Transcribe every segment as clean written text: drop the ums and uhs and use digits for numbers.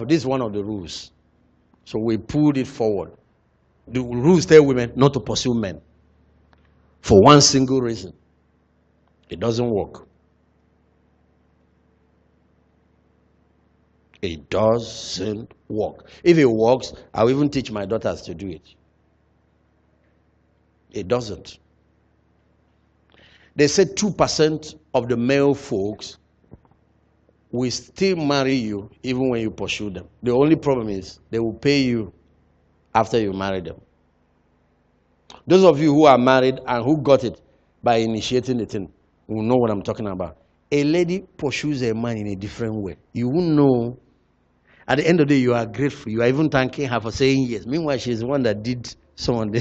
This is one of the rules. So we pulled it forward. The rules tell women not to pursue men for one single reason. It doesn't work. It doesn't work. If it works, I'll even teach my daughters to do it. It doesn't. They said 2% of the male folks will still marry you even when you pursue them. The only problem is they will pay you after you marry them. Those of you who are married and who got it by initiating the thing will know what I'm talking about. A lady pursues a man in a different way. You won't know. At the end of the day, you are grateful. You are even thanking her for saying yes. Meanwhile, she's the one that did someone.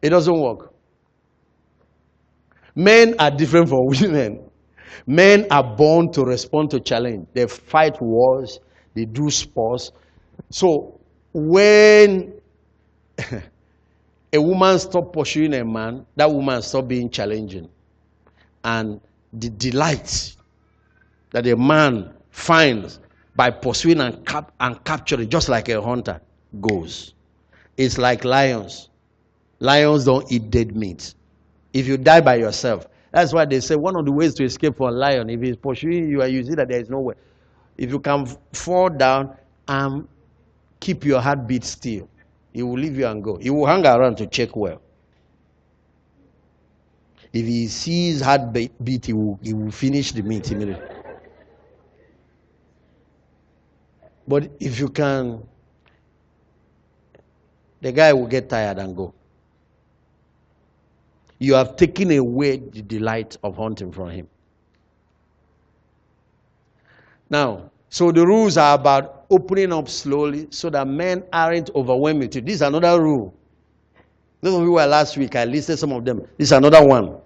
It doesn't work. Men are different from women. Men are born to respond to challenge. They fight wars. They do sports. So when a woman stops pursuing a man, that woman stops being challenging. And the delight that a man finds by pursuing and capturing, just like a hunter, goes. It's like lions. Lions don't eat dead meat. If you die by yourself, that's why they say one of the ways to escape from a lion, if he's pursuing you and you see that there is no way, if you can fall down and keep your heartbeat still, he will leave you and go. He will hang around to check well. If he sees heartbeat, he will finish the meat immediately. But if you can, the guy will get tired and go. You have taken away the delight of hunting from him. Now, so the rules are about opening up slowly so that men aren't overwhelmed with you. This is another rule. Those of you who were last week, I listed some of them. This is another one.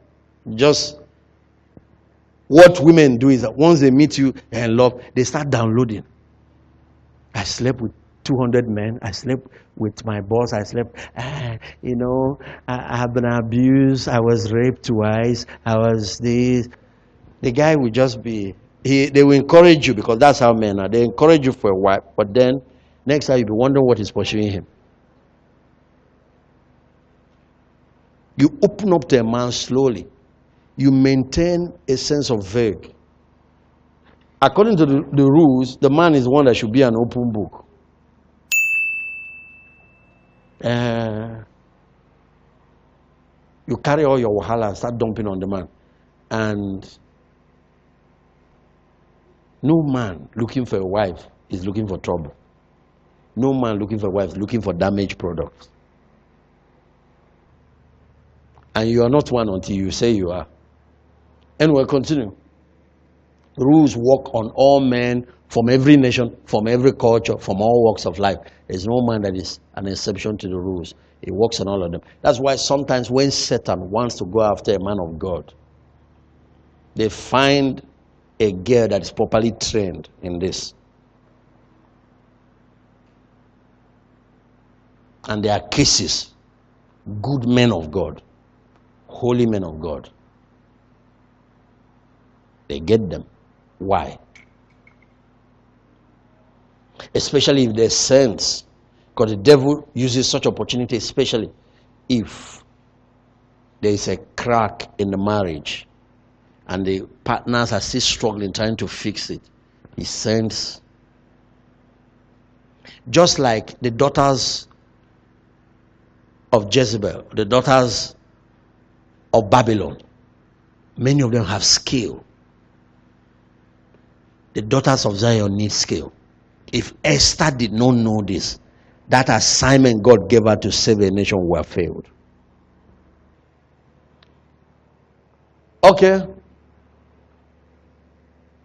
Just what women do is that once they meet you and love, they start downloading. I slept with 200 men. I slept with my boss. I slept, I have been abused. I was raped twice. I was this. The guy will just be, they will encourage you because that's how men are. They encourage you for a while, but then next time you'll be wondering what is pursuing him. You open up to a man slowly. You maintain a sense of vague. According to the rules, the man is the one that should be an open book. You carry all your wahala and start dumping on the man. And no man looking for a wife is looking for trouble. No man looking for a wife is looking for damaged products. And you are not one until you say you are. And we'll continue. Rules work on all men from every nation, from every culture, from all walks of life. There's no man that is an exception to the rules. It works on all of them. That's why sometimes when Satan wants to go after a man of God, they find a girl that is properly trained in this. And there are cases, good men of God, holy men of God. They get them. Why? Especially if there's sense. Because the devil uses such opportunity, especially if there is a crack in the marriage and the partners are still struggling, trying to fix it. He sends. Just like the daughters of Jezebel, the daughters of Babylon, many of them have skill. The daughters of Zion need skill. If Esther did not know this, that assignment God gave her to save a nation would have failed. Okay.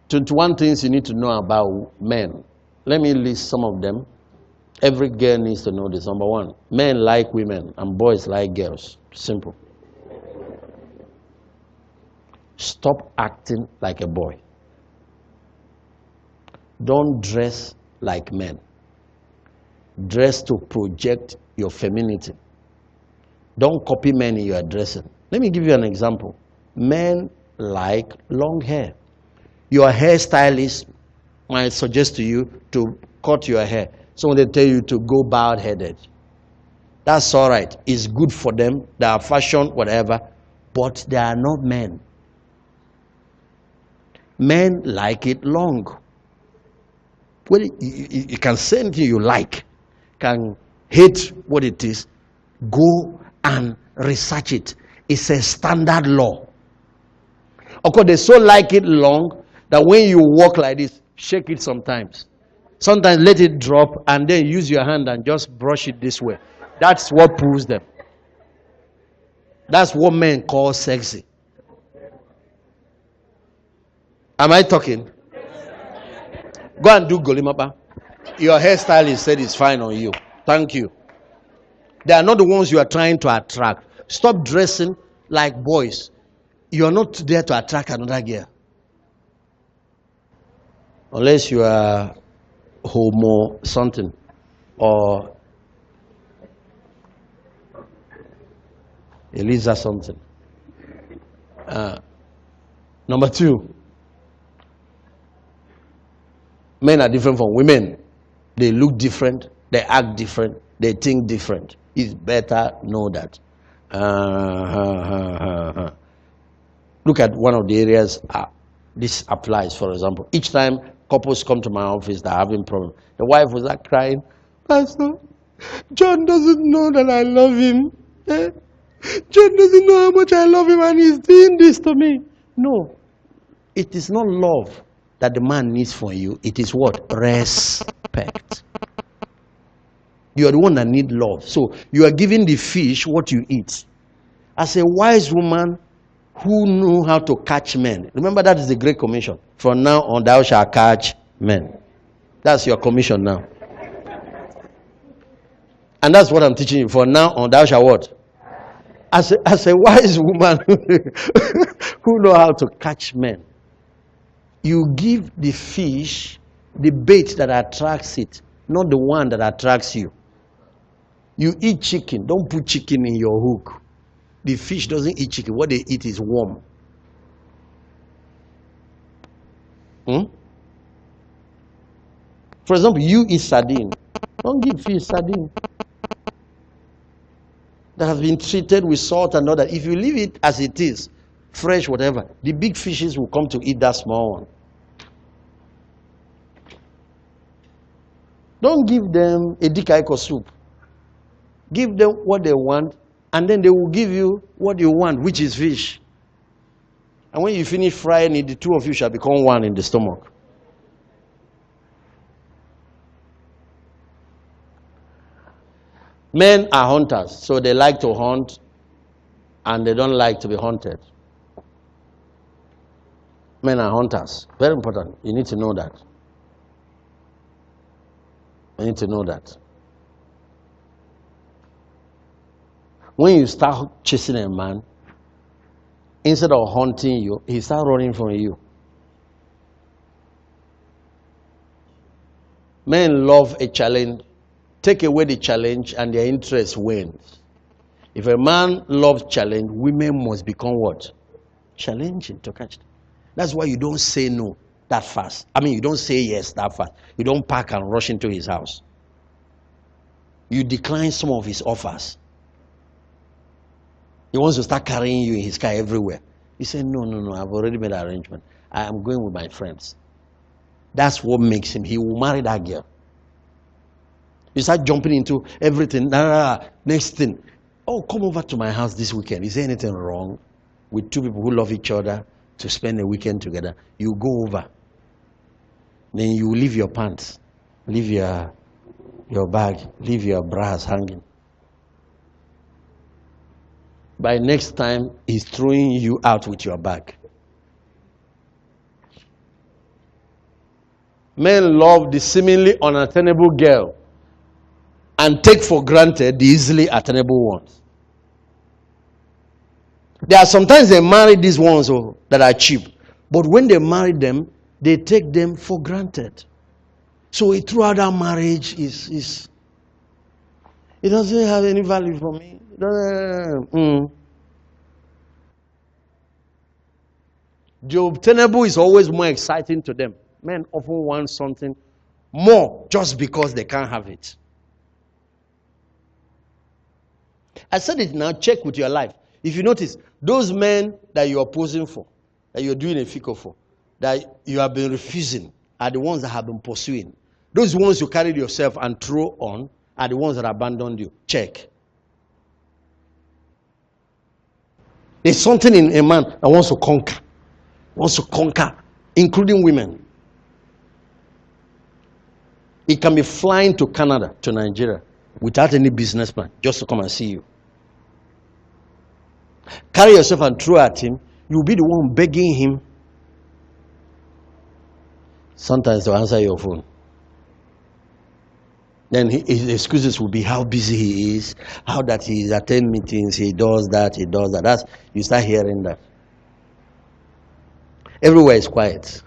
21 things you need to know about men. Let me list some of them. Every girl needs to know this. Number one, men like women and boys like girls. Simple. Stop acting like a boy. Don't dress like men. Dress to project your femininity. Don't copy men in your dressing. Let me give you an example. Men like long hair. Your hairstylist might suggest to you to cut your hair. Someone they tell you to go bald-headed. That's all right. It's good for them. They are fashion, whatever. But they are not men. Men like it long. Well, you can say anything you like. Can hate what it is. Go and research it. It's a standard law. Of course, they so like it long that when you walk like this, shake it sometimes. Sometimes let it drop and then use your hand and just brush it this way. That's what proves them. That's what men call sexy. Am I talking? Go and do golimapa. Your hairstylist said it's fine on you. Thank you. They are not the ones you are trying to attract. Stop dressing like boys. You are not there to attract another girl. Unless you are homo something or Eliza something. Number 2. Men are different from women. They look different. They act different. They think different. It's better know that. Look at one of the areas this applies, for example. Each time couples come to my office, they're having problems. The wife was like crying, Pastor, John doesn't know that I love him. John doesn't know how much I love him and he's doing this to me. No, it is not love that the man needs from you. It is what? Respect. You are the one that needs love. So you are giving the fish what you eat. As a wise woman who knew how to catch men. Remember, that is the Great Commission. From now on, thou shalt catch men. That's your commission now. And that's what I'm teaching you. From now on, thou shalt what? As a wise woman who know how to catch men, you give the fish the bait that attracts it, not the one that attracts you. You eat chicken. Don't put chicken in your hook. The fish doesn't eat chicken. What they eat is worm. For example, you eat sardine. Don't give fish sardine that has been treated with salt and all that. If you leave it as it is, fresh, whatever, the big fishes will come to eat that small one. Don't give them a dikaiko soup. Give them what they want, and then they will give you what you want, which is fish. And when you finish frying it, the two of you shall become one in the stomach. Men are hunters, so they like to hunt, and they don't like to be hunted. Men are hunters. Very important. You need to know that. You need to know that. When you start chasing a man, instead of hunting you, he starts running from you. Men love a challenge. Take away the challenge and their interest wanes. If a man loves challenge, women must become what? Challenging to catch them. That's why you don't say no that fast. I mean, you don't say yes that fast. You don't pack and rush into his house. You decline some of his offers. He wants to start carrying you in his car everywhere. You say, no, I've already made an arrangement. I am going with my friends. That's what makes him. He will marry that girl. You start jumping into everything. Next thing. Oh, come over to my house this weekend. Is there anything wrong with two people who love each other to spend a weekend together? You go over. Then you leave your pants. Leave your bag. Leave your bras hanging. By next time, he's throwing you out with your bag. Men love the seemingly unattainable girl and take for granted the easily attainable ones. There are sometimes they marry these ones that are cheap, but when they marry them, they take them for granted. So throughout that marriage, it doesn't have any value for me. The obtainable is always more exciting to them. Men often want something more just because they can't have it. I said it now, check with your life. If you notice, those men that you are posing for, that you're doing a fico for, that you have been refusing, are the ones that have been pursuing. Those ones you carried yourself and throw on are the ones that abandoned you. Check. There's something in a man that wants to conquer, including women. He can be flying to Canada, to Nigeria, without any business plan, just to come and see you. Carry yourself and throw at him. You'll be the one begging him sometimes to answer your phone. Then his excuses will be how busy he is, how that he attends meetings, he does that. You start hearing that. Everywhere is quiet.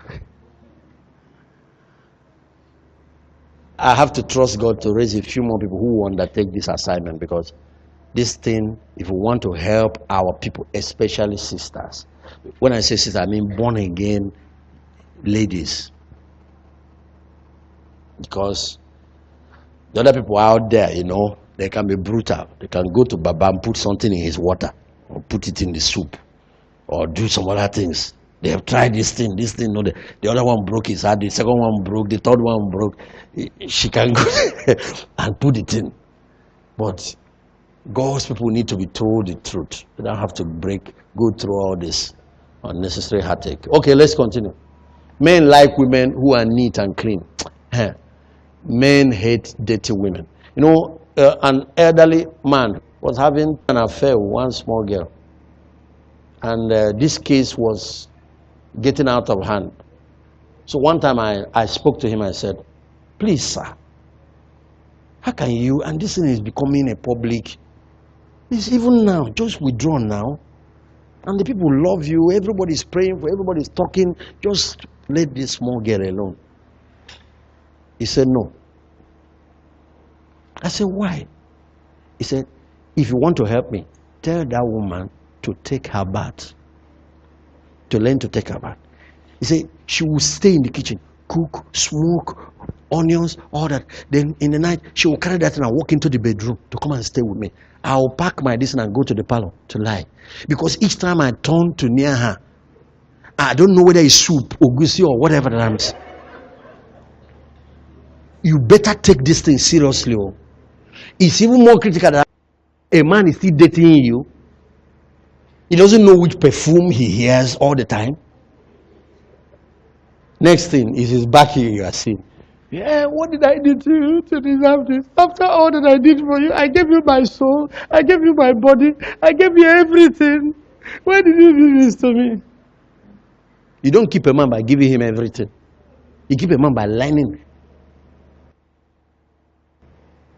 I have to trust God to raise a few more people who will undertake this assignment, because this thing, if we want to help our people, especially sisters. When I say sisters, I mean born again ladies. Because the other people out there, they can be brutal. They can go to Baba and put something in his water, or put it in the soup, or do some other things. They have tried this thing, no, the other one broke his heart, the second one broke, the third one broke. She can go and put it in. But God's people need to be told the truth. They don't have to go through all this unnecessary heartache. Okay, let's continue. Men like women who are neat and clean. Men hate dirty women. An elderly man was having an affair with one small girl. And this case was getting out of hand. So one time I spoke to him. I said, please, sir, how can you, and this thing is becoming a public, it's even now, just withdraw now. And the people love you, everybody's praying for, everybody's talking, just let this small girl alone. He said, no. I said, why? He said, if you want to help me, tell that woman to take her bath. To learn to take her bath. He said, she will stay in the kitchen, cook, smoke, onions, all that. Then in the night, she will carry that and walk into the bedroom to come and stay with me. I will pack my this and go to the parlor to lie. Because each time I turn to near her, I don't know whether it's soup or gusi or whatever that I'm saying. You better take this thing seriously. It's even more critical that a man is still dating you. He doesn't know which perfume he hears all the time. Next thing is his back here you are seeing. Yeah, what did I do to you to deserve this? After all that I did for you, I gave you my soul, I gave you my body, I gave you everything. Why did you do this to me? You don't keep a man by giving him everything. You keep a man by lining.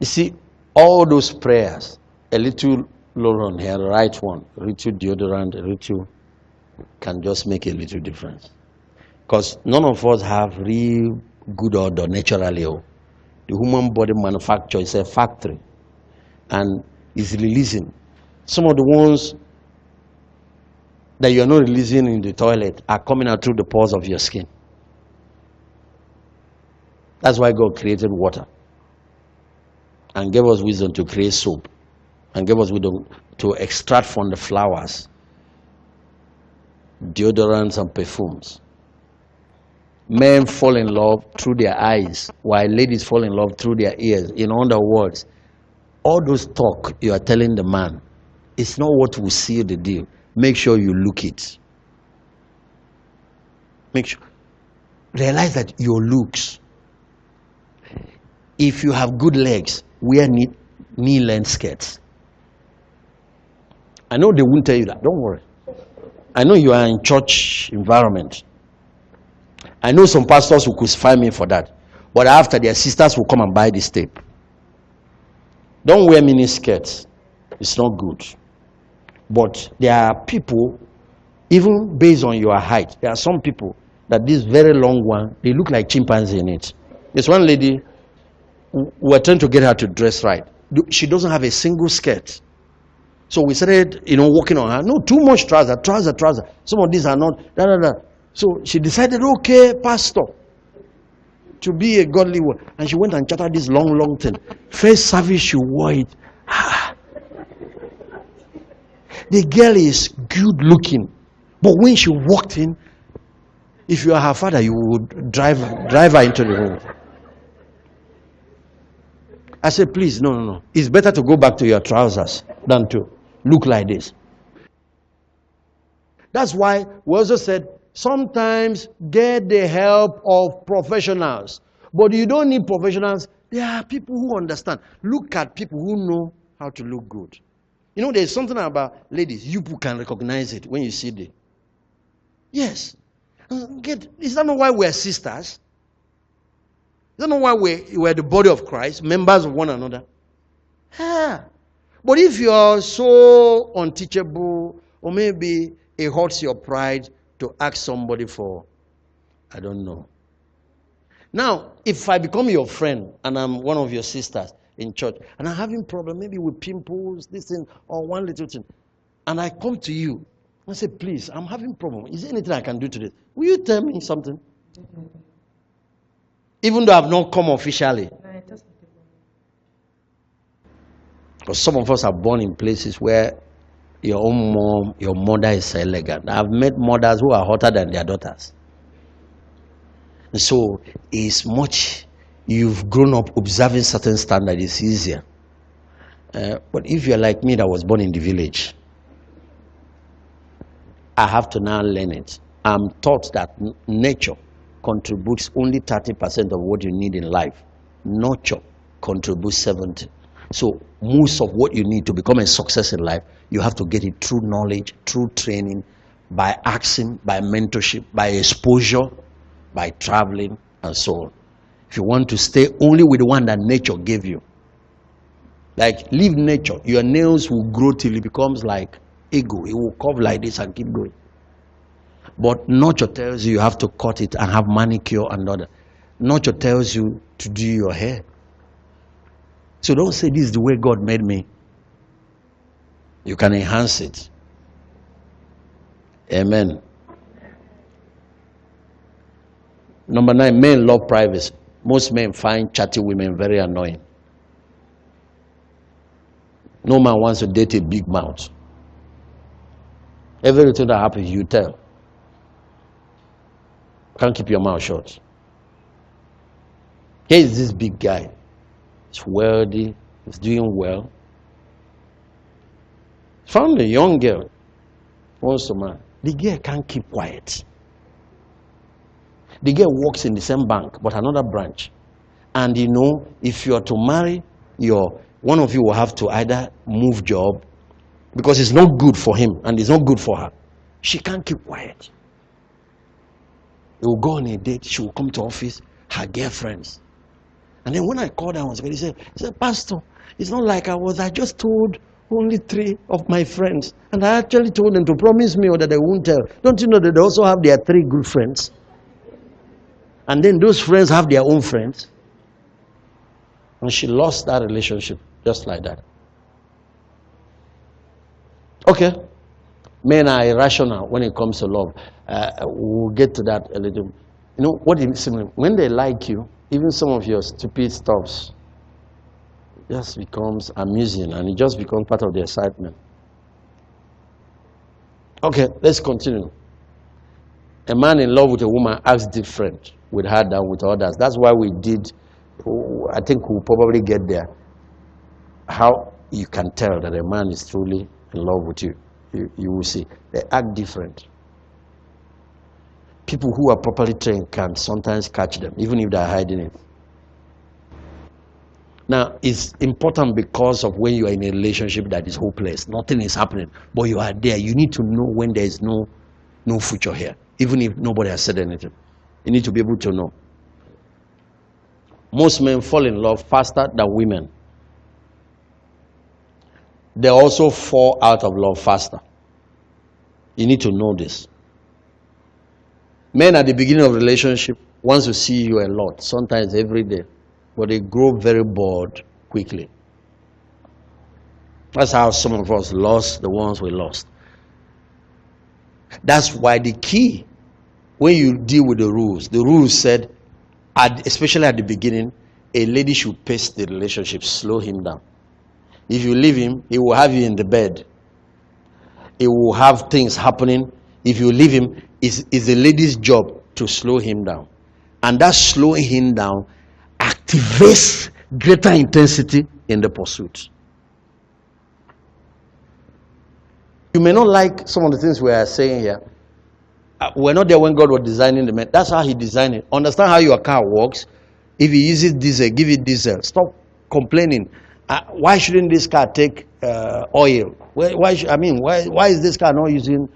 You see, all those prayers, a little Lauren here, right one, a little deodorant, a little, can just make a little difference. Because none of us have real good odor naturally. The human body manufacture is a factory and is releasing. Some of the ones that you are not releasing in the toilet are coming out through the pores of your skin. That's why God created water and gave us wisdom to create soap and gave us wisdom to extract from the flowers deodorants and perfumes. Men fall in love through their eyes, while ladies fall in love through their ears. In other words, all those talk you are telling the man, it's not what will seal the deal. Make sure you look it. Make sure. Realize that your looks. If you have good legs, wear knee-length skirts. I know they won't tell you that. Don't worry. I know you are in church environment. I know some pastors will crucify me for that. But after, their sisters will come and buy this tape. Don't wear mini skirts. It's not good. But there are people, even based on your height, there are some people that this very long one, they look like chimpanzee in it. There's one lady, we were trying to get her to dress right. She doesn't have a single skirt. So we started, working on her. No, too much trouser. Some of these are not, da, da, da. So she decided, okay, pastor, to be a godly one. And she went and chatted this long thing. First service, she wore it. The girl is good looking. But when she walked in, if you are her father, you would drive her into the room. I said, please, no. It's better to go back to your trousers than to look like this. That's why we also said, sometimes get the help of professionals. But you don't need professionals. There are people who understand. Look at people who know how to look good. There's something about ladies. You can recognize it when you see them. Yes. Is that not why we're sisters? Is that not why we're the body of Christ, members of one another? Yeah. But if you're so unteachable, or maybe it hurts your pride to ask somebody for, I don't know. Now, if I become your friend and I'm one of your sisters in church and I'm having problem maybe with pimples, this thing, or one little thing, and I come to you and say, please, I'm having problem. Is there anything I can do to this? Will you tell me something? Even though I've not come officially. Because some of us are born in places where your own mom, your mother is elegant. I've met mothers who are hotter than their daughters. And so it's much, you've grown up observing certain standards, it's easier. But if you're like me that was born in the village, I have to now learn it. I'm taught that nature contributes only 30% of what you need in life. Nurture contributes 70%. So most of what you need to become a success in life, you have to get it through knowledge, through training, by asking, by mentorship, by exposure, by traveling, and so on. If you want to stay only with the one that nature gave you, like leave nature, your nails will grow till it becomes like ego. It will curve like this and keep going. But nurture tells you have to cut it and have manicure and other. Nurture tells you to do your hair. So don't say this is the way God made me. You can enhance it. Amen. Number 9, men love privacy. Most men find chatty women very annoying. No man wants to date a big mouth. Everything that happens, you tell. Can't keep your mouth shut. Here is this big guy. He's wealthy. He's doing well. Found a young girl. Wants to marry. The girl can't keep quiet. The girl works in the same bank, but another branch. And if you are to marry, one of you will have to either move job, because it's not good for him and it's not good for her. She can't keep quiet. They will go on a date. She will come to office, her girlfriends. And then when I called her once, he said, Pastor, it's not like I just told only 3 of my friends. And I actually told them to promise me that they won't tell. Don't you know that they also have their 3 good friends? And then those friends have their own friends. And she lost that relationship just like that. Okay. Men are irrational when it comes to love. We'll get to that a little. What is when they like you, even some of your stupid stuffs just becomes amusing and it just becomes part of the excitement. Okay, let's continue. A man in love with a woman acts different with her than with others. That's why we did, I think we'll probably get there. How you can tell that a man is truly in love with you. You will see. They act different. People who are properly trained can sometimes catch them, even if they're hiding it. Now, it's important because of when you are in a relationship that is hopeless. Nothing is happening, but you are there. You need to know when there is no future here, even if nobody has said anything. You need to be able to know. Most men fall in love faster than women. They also fall out of love faster. You need to know this. Men at the beginning of a relationship wants to see you a lot, sometimes every day, but they grow very bored quickly. That's how some of us lost the ones we lost. That's why the key, when you deal with the rules said, especially at the beginning, a lady should pace the relationship, slow him down. If you leave him, he will have you in the bed. He will have things happening. If you leave him, it's the lady's job to slow him down. And that slowing him down activates greater intensity in the pursuit. You may not like some of the things we are saying here. We're not there when God was designing the man. That's how he designed it. Understand how your car works. If he uses diesel, give it diesel. Stop complaining. Why shouldn't this car take oil? Why is this car not using?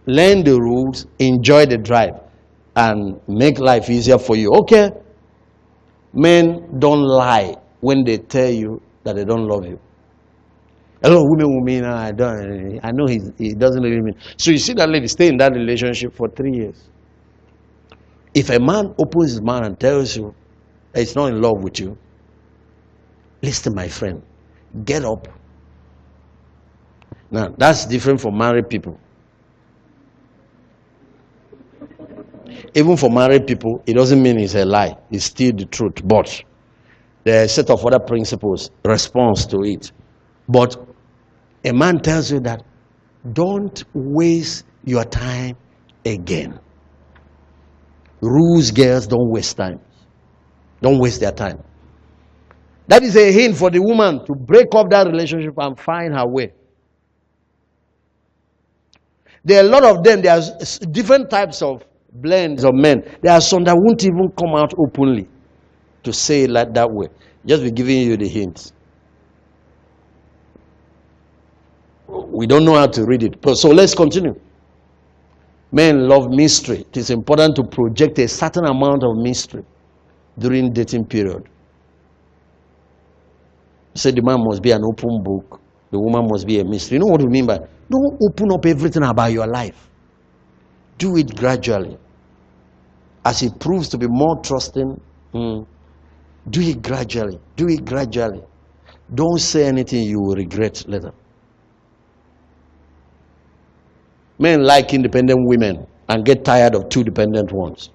Learn the rules, enjoy the drive, and make life easier for you. Okay? Men don't lie when they tell you that they don't love you. A lot of women will mean, I know he doesn't love me. So you see that lady stay in that relationship for 3 years. If a man opens his mouth and tells you that he's not in love with you, listen, my friend, get up. Now, that's different from married people. Even for married people, it doesn't mean it's a lie. It's still the truth. But there are a set of other principles, response to it. But a man tells you that don't waste your time again. Rules, girls, don't waste time. Don't waste their time. That is a hint for the woman to break up that relationship and find her way. There are a lot of them. There are different types of blends of men. There are some that won't even come out openly to say it like that way. Just be giving you the hints. We don't know how to read it. So let's continue. Men love mystery. It is important to project a certain amount of mystery during dating period. Say the man must be an open book. The woman must be a mystery. You know what we mean by, don't open up everything about your life. Do it gradually. As it proves to be more trusting, do it gradually. Do it gradually. Don't say anything you will regret later. Men like independent women and get tired of two dependent ones.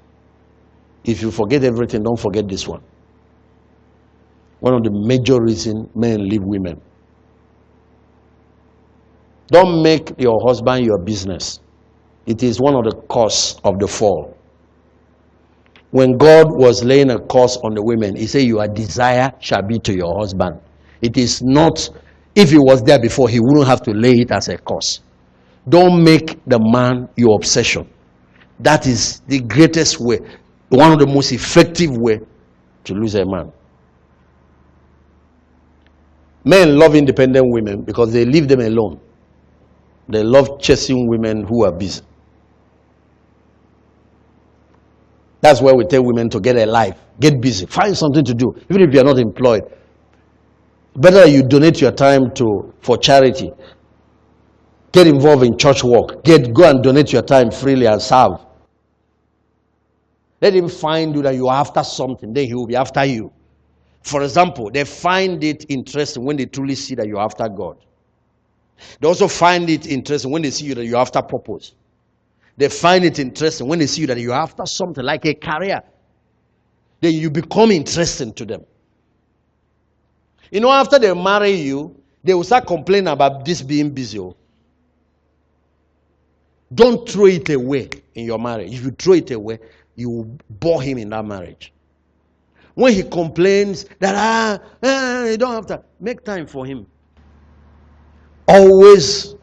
If you forget everything, don't forget this one. One of the major reasons men leave women. Don't make your husband your business. It is one of the causes of the fall. When God was laying a curse on the women, he said, your desire shall be to your husband. It is not, if he was there before, he wouldn't have to lay it as a curse. Don't make the man your obsession. That is the greatest way, one of the most effective way to lose a man. Men love independent women because they leave them alone. They love chasing women who are busy. That's why we tell women to get a life, get busy, find something to do, even if you are not employed. Better you donate your time for charity. Get involved in church work. Go and donate your time freely and serve. Let him find you that you are after something, then he will be after you. For example, they find it interesting when they truly see that you're after God. They also find it interesting when they see you that you're after purpose. They find it interesting when they see you that you're after something like a career. Then you become interesting to them. You know, after they marry you, they will start complaining about this being busy. Don't throw it away in your marriage. If you throw it away, you will bore him in that marriage. When he complains that, you don't have to, make time for him. Always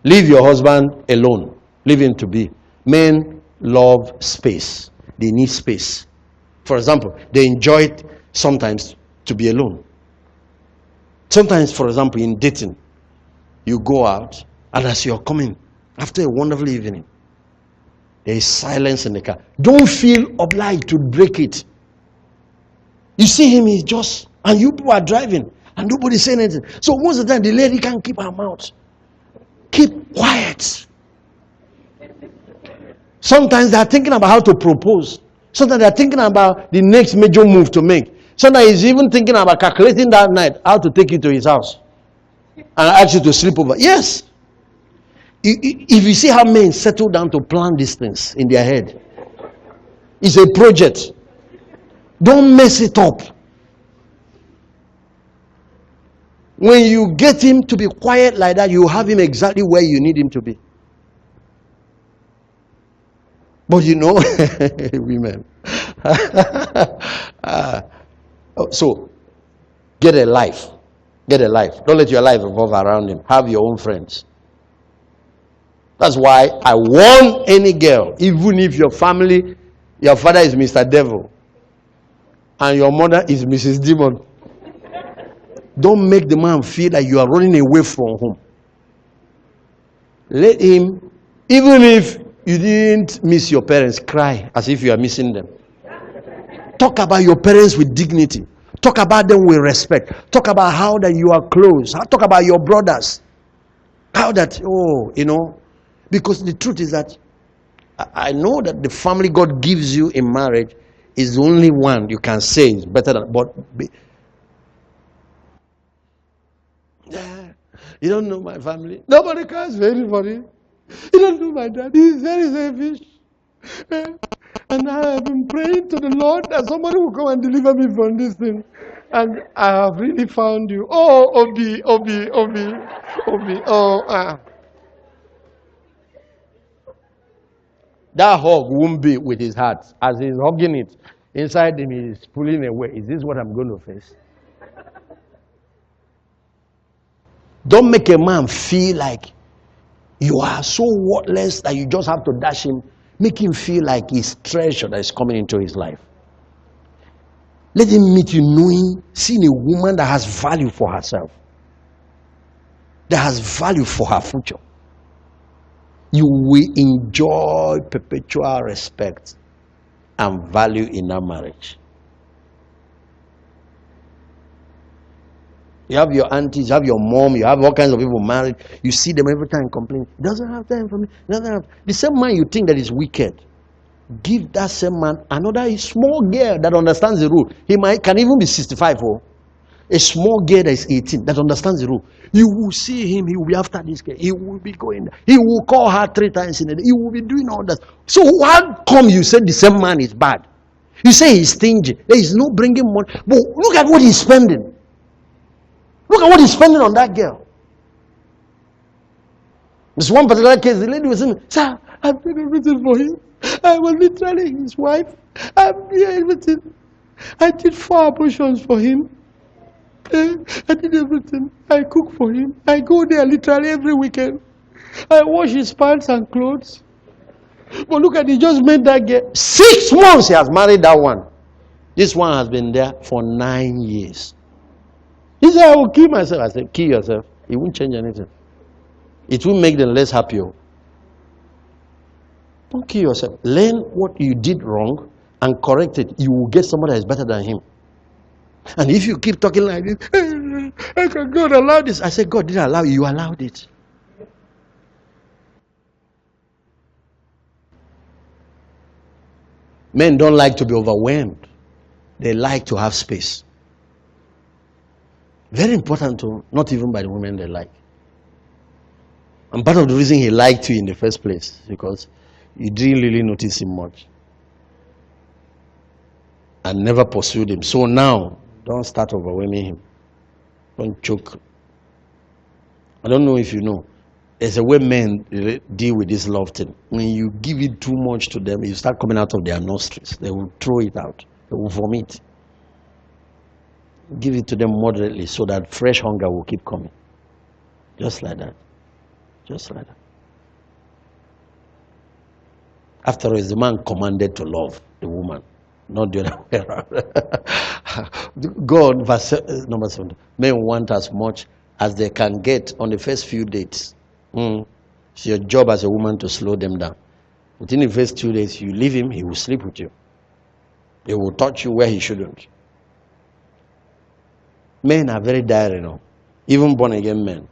leave your husband alone. Leave him to be. Men love space. They need space. For example, they enjoy it sometimes to be alone. Sometimes, for example, in dating, you go out, and as you're coming, after a wonderful evening, there is silence in the car. Don't feel obliged to break it. You see him, he's just, and you people are driving, and nobody's saying anything. So most of the time, the lady can't keep her mouth. Keep quiet. Sometimes they're thinking about how to propose. Sometimes they're thinking about the next major move to make. Sometimes he's even thinking about calculating that night how to take you to his house and ask you to sleep over. Yes. If you see how men settle down to plan these things in their head, it's a project. Don't mess it up. When you get him to be quiet like that, you have him exactly where you need him to be. But you know, women. So, get a life. Get a life. Don't let your life revolve around him. Have your own friends. That's why I warn any girl, even if your family, your father is Mr. Devil, and your mother is Mrs. Demon. Don't make the man feel like you are running away from home. Let him, even if you didn't miss your parents, cry as if you are missing them. Talk about your parents with dignity. Talk about them with respect. Talk about how that you are close. Talk about your brothers. How that, because the truth is that I know that the family God gives you in marriage is the only one you can say is better than, but you don't know my family. Nobody cares for anybody. You don't know my dad. He's very selfish. And I have been praying to the Lord that somebody will come and deliver me from this thing. And I have really found you. Oh, Obi. That hug won't be with his heart. As he's hugging it, inside him he's pulling away. Is this what I'm going to face? Don't make a man feel like you are so worthless that you just have to dash him. Make him feel like he's treasure that is coming into his life. Let him meet you seeing a woman that has value for herself. That has value for her future. You will enjoy perpetual respect and value in that marriage. You have your aunties, you have your mom, you have all kinds of people married. You see them every time complaining. He doesn't have time for me. The same man you think that is wicked, give that same man another small girl that understands the rule. Can even be 65 or a small girl that is 18 that understands the rule. You will see him, he will be after this girl. He will be going there. He will call her 3 times in a day. He will be doing all that. So how come you say the same man is bad? You say he's stingy. There is no bringing money. But look at what he's spending. Look at what he's spending on that girl. This one particular case, the lady was saying, "Sir, I've done everything for him. I was literally his wife. I've done everything. I did 4 abortions for him. I did everything. I cook for him. I go there literally every weekend. I wash his pants and clothes. But look at, he just made that girl. 6 months he has married that one. This one has been there for 9 years. He said, I will kill myself. I said, kill yourself. It won't change anything. It will make them less happy. Don't kill yourself. Learn what you did wrong and correct it. You will get somebody that is better than him. And if you keep talking like this, how can God allow this? I said, God didn't allow it. You allowed it. Men don't like to be overwhelmed. They like to have space. Very important to, not even by the women they like. And part of the reason he liked you in the first place, because you didn't really notice him much. And never pursued him. So now, don't start overwhelming him. Don't choke. I don't know if you know. There's a way men deal with this love thing. When you give it too much to them, you start coming out of their nostrils. They will throw it out. They will vomit. Give it to them moderately so that fresh hunger will keep coming. Just like that. Just like that. After all, is the man commanded to love the woman, not the other way around. God, verse number 7, men want as much as they can get on the first few dates. It's your job as a woman to slow them down. Within the first 2 days, you leave him, he will sleep with you. He will touch you where he shouldn't. Men are very dire, even born again men.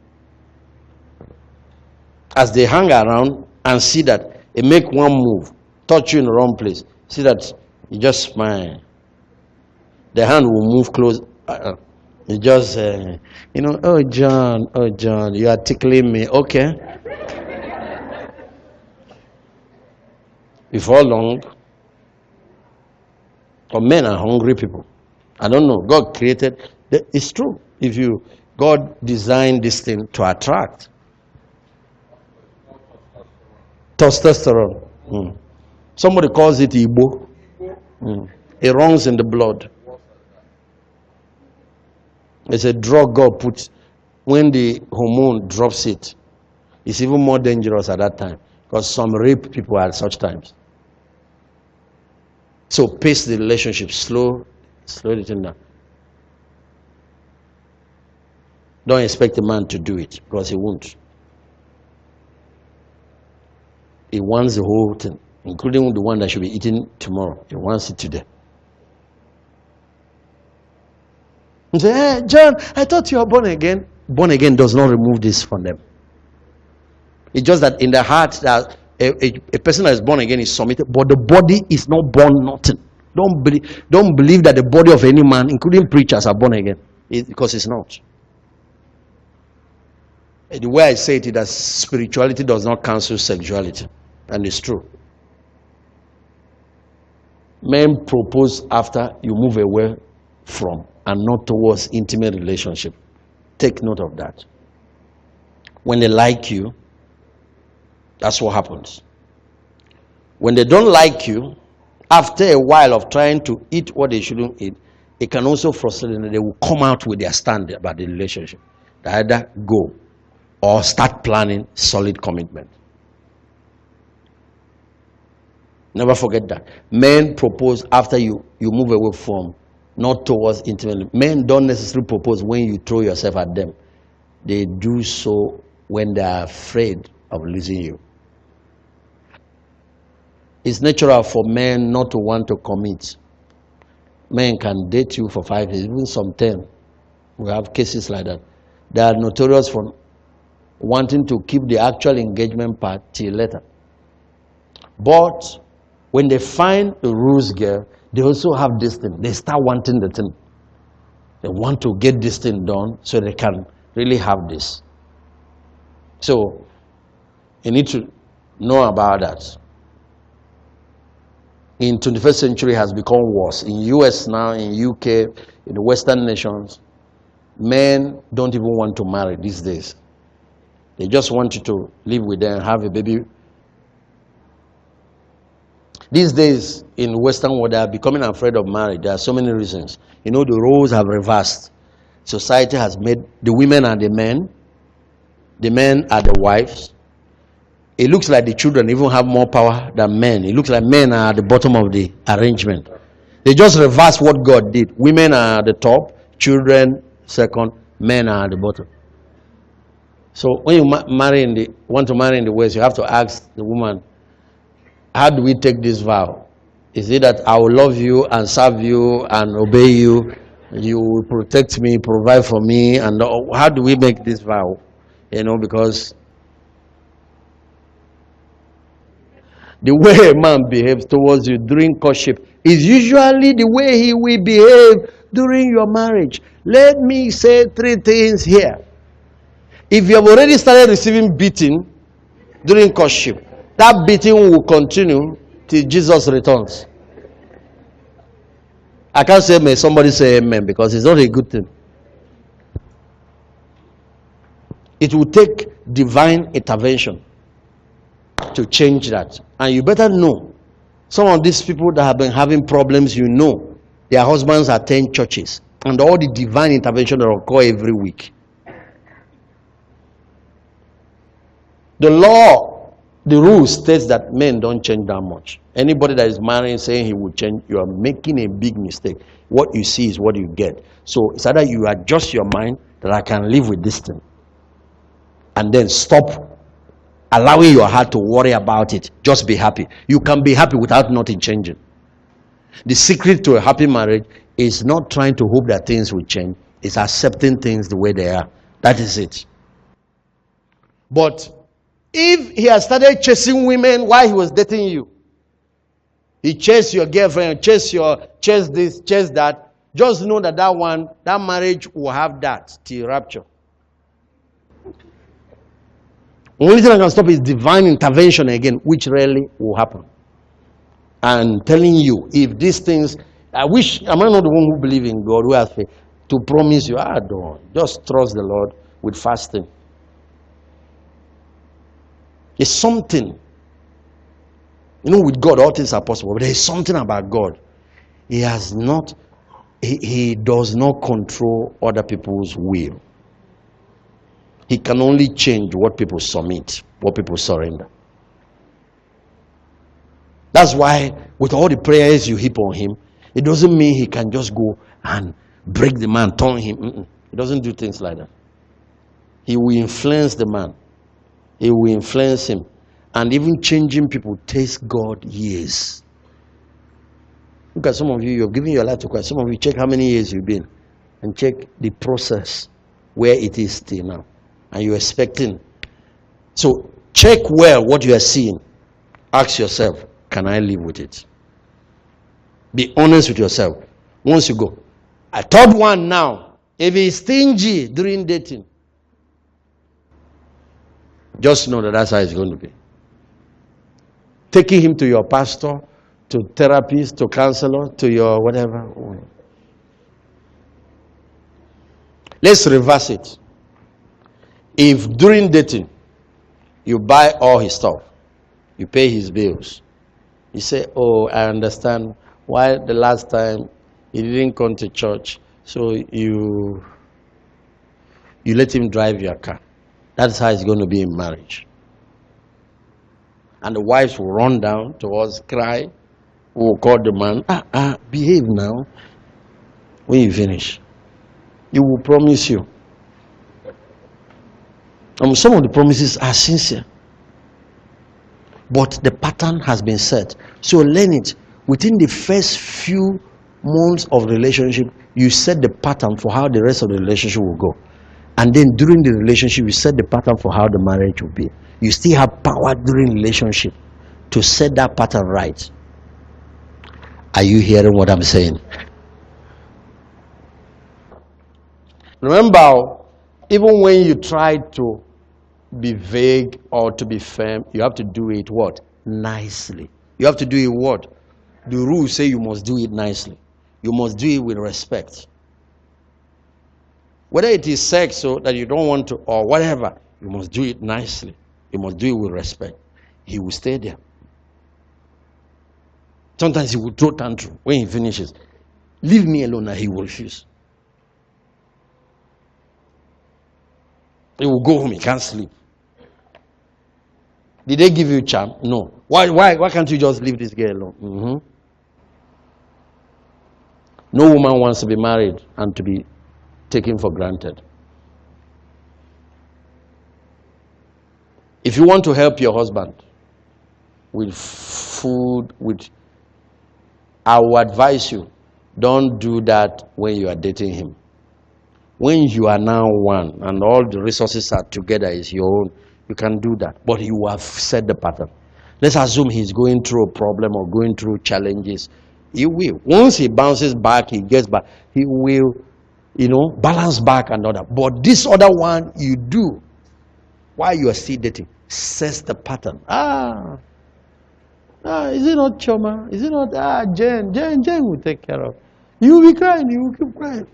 As they hang around and see that they make one move, touch you in the wrong place, see that you just smile. The hand will move close. You just, oh John, you are tickling me. Okay. Before long, but men are hungry people. I don't know. God created. It's true. God designed this thing to attract. Testosterone. Somebody calls it Igbo. It runs in the blood. It's a drug God puts. When the hormone drops it, it's even more dangerous at that time, because some rape people at such times. So pace the relationship, slow it down. Don't expect a man to do it, because he won't. He wants the whole thing, including the one that should be eaten tomorrow. He wants it today. You say, hey, John, I thought you were born again. Born again does not remove this from them. It's just that in the heart, that a person that is born again is submitted, but the body is not born nothing. Don't believe that the body of any man, including preachers, are born again, because it's not. The way I say it is that spirituality does not cancel sexuality, and it's true. Men propose after you move away from and not towards intimate relationship. Take note of that. When they like you, that's what happens. When they don't like you, after a while of trying to eat what they shouldn't eat, it can also frustrate them. They will come out with their stand about the relationship. They either go or start planning solid commitment. Never forget that. Men propose after you move away from, not towards intimately. Men don't necessarily propose when you throw yourself at them. They do so when they are afraid of losing you. It's natural for men not to want to commit. Men can date you for 5 years, even some 10. We have cases like that. They are notorious for wanting to keep the actual engagement part till later. But when they find a ruse girl, they also have this thing. They start wanting the thing. They want to get this thing done so they can really have this. So you need to know about that. In 21st century has become worse. In US now, in UK, in the Western nations, men don't even want to marry these days. They just want you to live with them and have a baby. These days, in Western world, they are becoming afraid of marriage. There are so many reasons. The roles have reversed. Society has made the women are the men are the wives. It looks like the children even have more power than men. It looks like men are at the bottom of the arrangement. They just reverse what God did. Women are at the top, children second, men are at the bottom. So when you want to marry in the West, you have to ask the woman, how do we take this vow? Is it that I will love you and serve you and obey you? You will protect me, provide for me, and how do we make this vow? Because the way a man behaves towards you during courtship is usually the way he will behave during your marriage. Let me say 3 things here. If you have already started receiving beating during courtship, that beating will continue till Jesus returns. I can't say may somebody say amen, because it's not a good thing. It will take divine intervention to change that. And you better know, some of these people that have been having problems, their husbands attend churches, and all the divine intervention that occur every week. The rule states that men don't change that much. Anybody that is marrying saying he will change, you are making a big mistake. What you see is what you get. So it's either you adjust your mind that I can live with this thing, and then stop allowing your heart to worry about it. Just be happy. You can be happy without nothing changing. The secret to a happy marriage is not trying to hope that things will change. It's accepting things the way they are. That is it. But if he has started chasing women while he was dating you, he chased your girlfriend, chased this, chased that, Just know that that marriage will have that till rapture. Only thing that can stop is divine intervention again, which rarely will happen. And telling you, if these things, I wish, am I not the one who believe in God, who has faith, to promise you, don't. Just trust the Lord with fasting. It's something. With God, all things are possible. But there is something about God. He does not control other people's will. He can only change what people submit, what people surrender. That's why with all the prayers you heap on him, it doesn't mean he can just go and break the man, turn him. He doesn't do things like that. He will influence the man. He will influence him. And even changing people takes God years. Look at some of you, you've given your life to Christ. Some of you, check how many years you've been. And check the process where it is still now. And you're expecting. So check well what you are seeing. Ask yourself, can I live with it? Be honest with yourself. Once you go, a third one now, if he's stingy during dating, just know that that's how it's going to be. Taking him to your pastor, to therapist, to counselor, to your whatever. Let's reverse it. If during dating, you buy all his stuff, you pay his bills, you say, oh, I understand why the last time he didn't come to church, so you let him drive your car. That's how it's going to be in marriage. And the wives will run down to us, cry, will call the man, behave now. When you finish, he will promise you. Some of the promises are sincere. But the pattern has been set. So learn it. Within the first few months of relationship, you set the pattern for how the rest of the relationship will go. And then during the relationship, you set the pattern for how the marriage will be. You still have power during relationship to set that pattern right. Are you hearing what I'm saying? Remember, even when you try to be vague or to be firm, you have to do it what? Nicely. You have to do it what? The rules say you must do it nicely. You must do it with respect. Whether it is sex so that you don't want to or whatever, you must do it nicely. You must do it with respect. He will stay there. Sometimes he will throw tantrum when he finishes. Leave me alone, and he will refuse. He will go home, he can't sleep. Did they give you charm? No. Why can't you just leave this girl alone? No woman wants to be married and to be taken for granted. If you want to help your husband with food, I will advise you, don't do that when you are dating him. When you are now one and all the resources are together is your own, you can do that. But you have set the pattern. Let's assume he's going through a problem or going through challenges. He will. Once he bounces back, he gets back, he will, balance back another. But this other one you do while you are still dating, sets the pattern. Is it not Choma? Is it not Jen? Jen will take care of. You will be crying, you will keep crying.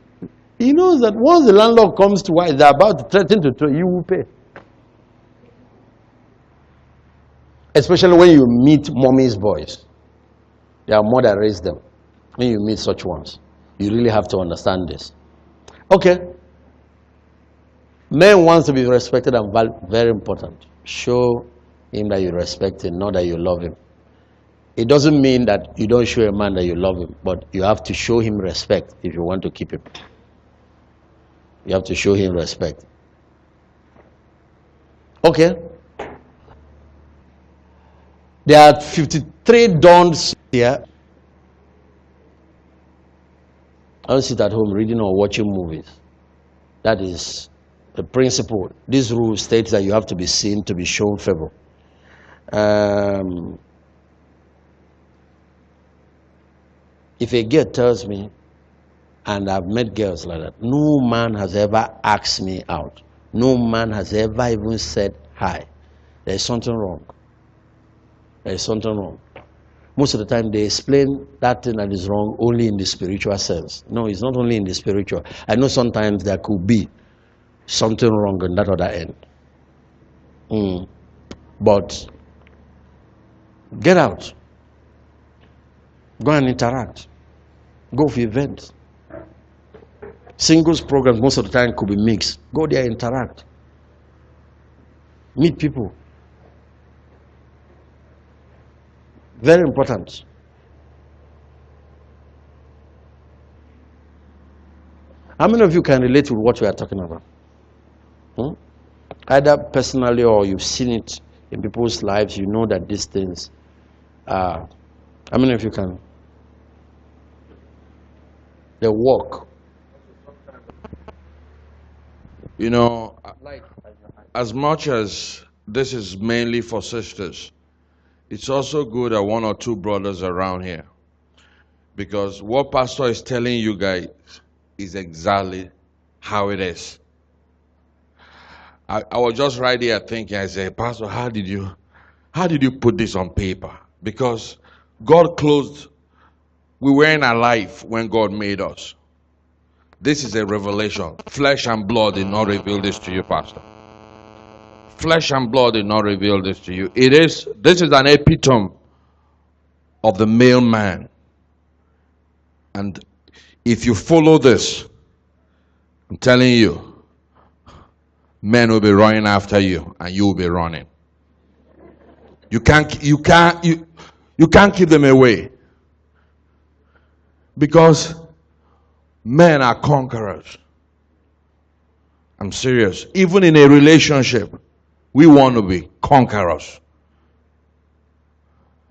He knows that once the landlord comes to why they're about to threaten to throw, you will pay. Especially when you meet mommy's boys. Their mother raised them. When you meet such ones, you really have to understand this. Okay. Men wants to be respected and valued. Very important. Show him that you respect him, not that you love him. It doesn't mean that you don't show a man that you love him, but you have to show him respect if you want to keep him. You have to show him respect. Okay. There are 53 dawns here. I don't sit at home reading or watching movies. That is the principle. This rule states that you have to be seen to be shown favor. If a girl tells me, And I've met girls like that. No man has ever asked me out. No man has ever even said hi. There's something wrong. There's something wrong. Most of the time they explain that thing that is wrong only in the spiritual sense. No, it's not only in the spiritual. I know sometimes there could be something wrong on that other end. But get out. Go and interact. Go for events. Singles programs most of the time could be mixed. Go there, interact. Meet people. Very important. How many of you can relate with what we are talking about? Either personally or you've seen it in people's lives, you know that these things are. How many of you can? They work. You know, as much as this is mainly for sisters, it's also good that one or two brothers around here. Because what Pastor is telling you guys is exactly how it is. I was just right here thinking, I said, Pastor, how did you put this on paper? Because we weren't alive when God made us. This is a revelation. Flesh and blood did not reveal this to you, Pastor. Flesh and blood did not reveal this to you. This is an epitome of the male man. And if you follow this, I'm telling you, men will be running after you and you will be running. You can't keep them away. Because men are conquerors. I'm serious. Even in a relationship, we want to be conquerors.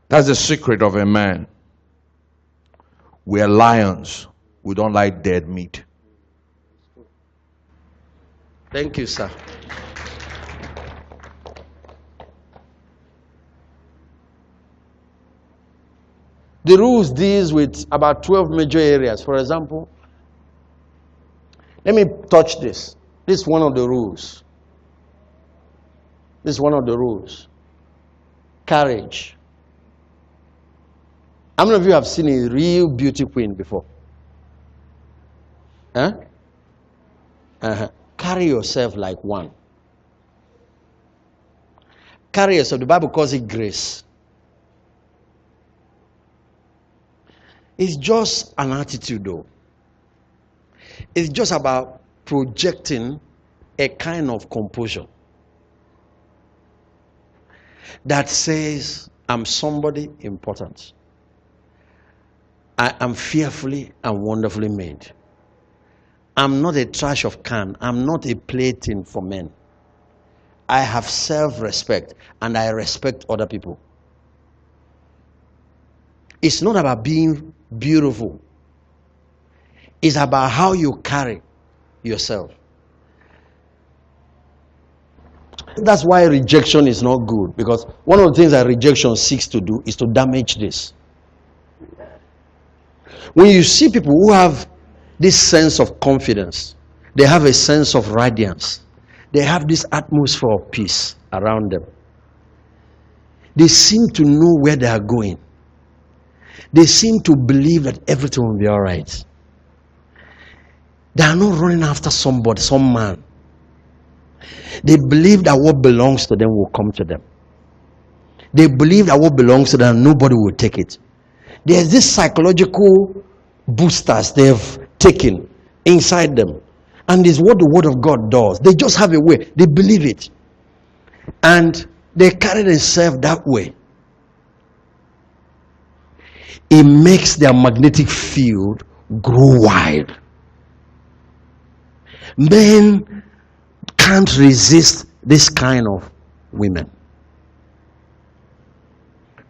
That's the secret of a man. We are lions. We don't like dead meat. Thank you, sir. The rules deals with about 12 major areas. For example, let me touch this. This is one of the rules. This is one of the rules. Courage. How many of you have seen a real beauty queen before? Huh? Carry yourself like one. Carry yourself. The Bible calls it grace. It's just an attitude, though. It's just about projecting a kind of composure that says, I'm somebody important. I am fearfully and wonderfully made. I'm not a trash of can. I'm not a plaything for men. I have self-respect and I respect other people. It's not about being beautiful. It's about how you carry yourself. That's why rejection is not good, because one of the things that rejection seeks to do is to damage this. When you see people who have this sense of confidence, they have a sense of radiance, they have this atmosphere of peace around them. They seem to know where they are going. They seem to believe that everything will be all right. They are not running after somebody, some man. They believe that what belongs to them will come to them. They believe that what belongs to them, nobody will take it. There's this psychological boosters they've taken inside them. And it's what the Word of God does. They just have a way. They believe it. And they carry themselves that way. It makes their magnetic field grow wide. Men can't resist this kind of women.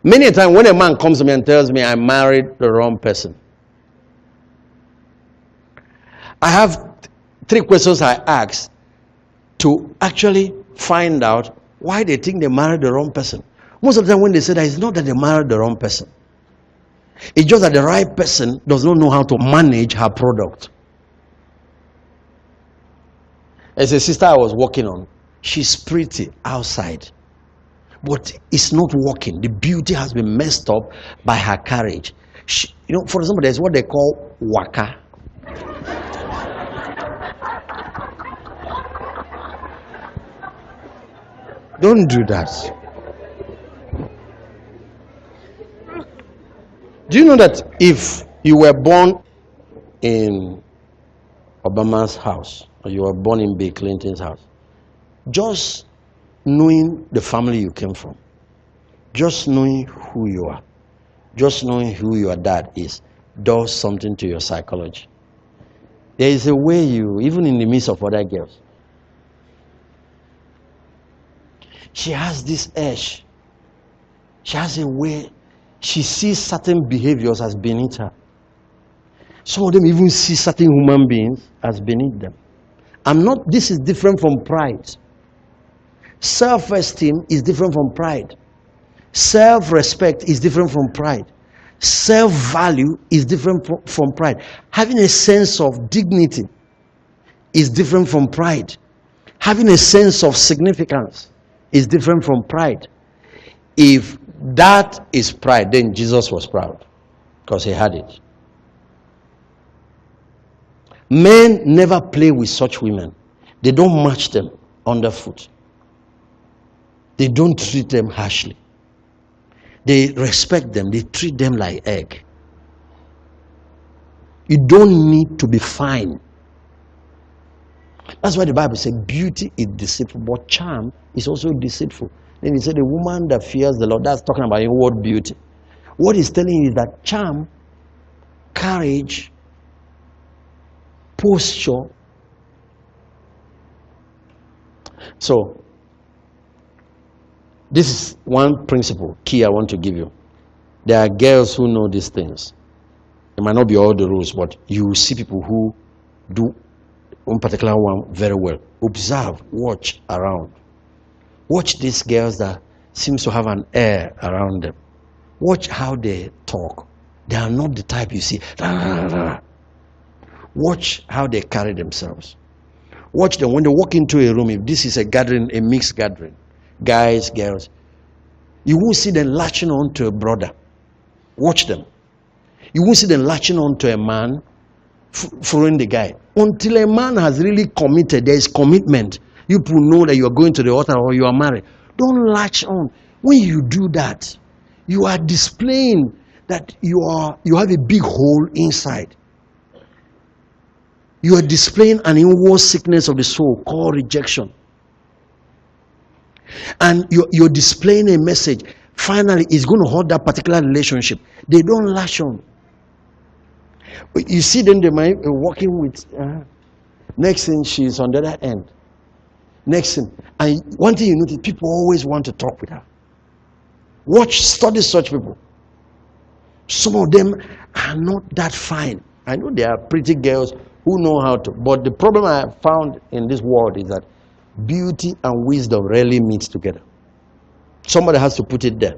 Many a time when a man comes to me and tells me I married the wrong person, I have 3 questions I ask to actually find out why they think they married the wrong person. Most of the time when they say that, it's not that they married the wrong person. It's just that the right person does not know how to manage her product. As a sister I was working on, she's pretty outside, but it's not working. The beauty has been messed up by her carriage. For example, there's what they call waka. Don't do that. Do you know that if you were born in Obama's house, or you were born in Bill Clinton's house, just knowing the family you came from, just knowing who you are, just knowing who your dad is, does something to your psychology. There is a way you, even in the midst of other girls, she has this edge. She has a way. She sees certain behaviors as beneath her. Some of them even see certain human beings as beneath them. This is different from pride. Self-esteem is different from pride. Self-respect is different from pride. Self-value is different from pride. Having a sense of dignity is different from pride. Having a sense of significance is different from pride. If that is pride, then Jesus was proud because he had it. Men never play with such women. They don't match them underfoot. They don't treat them harshly. They respect them. They treat them like egg. You don't need to be fine. That's why the Bible says beauty is deceitful, but charm is also deceitful. Then he said the woman that fears the Lord, that's talking about inward beauty. What he's telling you is that charm, courage, posture. So, this is one principle, key I want to give you. There are girls who know these things. It might not be all the rules, but you will see people who do one particular one very well. Observe, watch around. Watch these girls that seems to have an air around them. Watch how they talk. They are not the type you see. Watch how they carry themselves. Watch them when they walk into a room. If this is a gathering, a mixed gathering, guys, girls, you won't see them latching on to a brother. Watch them. You won't see them latching on to a man, following the guy. Until a man has really committed, there is commitment. You people know that you are going to the altar or you are married. Don't latch on. When you do that, you are displaying that you have a big hole inside. You are displaying an inward sickness of the soul called rejection. And you're displaying a message. Finally, it's going to hurt that particular relationship. They don't latch on. You see them, they might be walking with, next thing she's on the other end. Next thing, and one thing you notice, people always want to talk with her. Study such people. Some of them are not that fine. I know there are pretty girls who know how to, but the problem I have found in this world is that beauty and wisdom rarely meet together. Somebody has to put it there.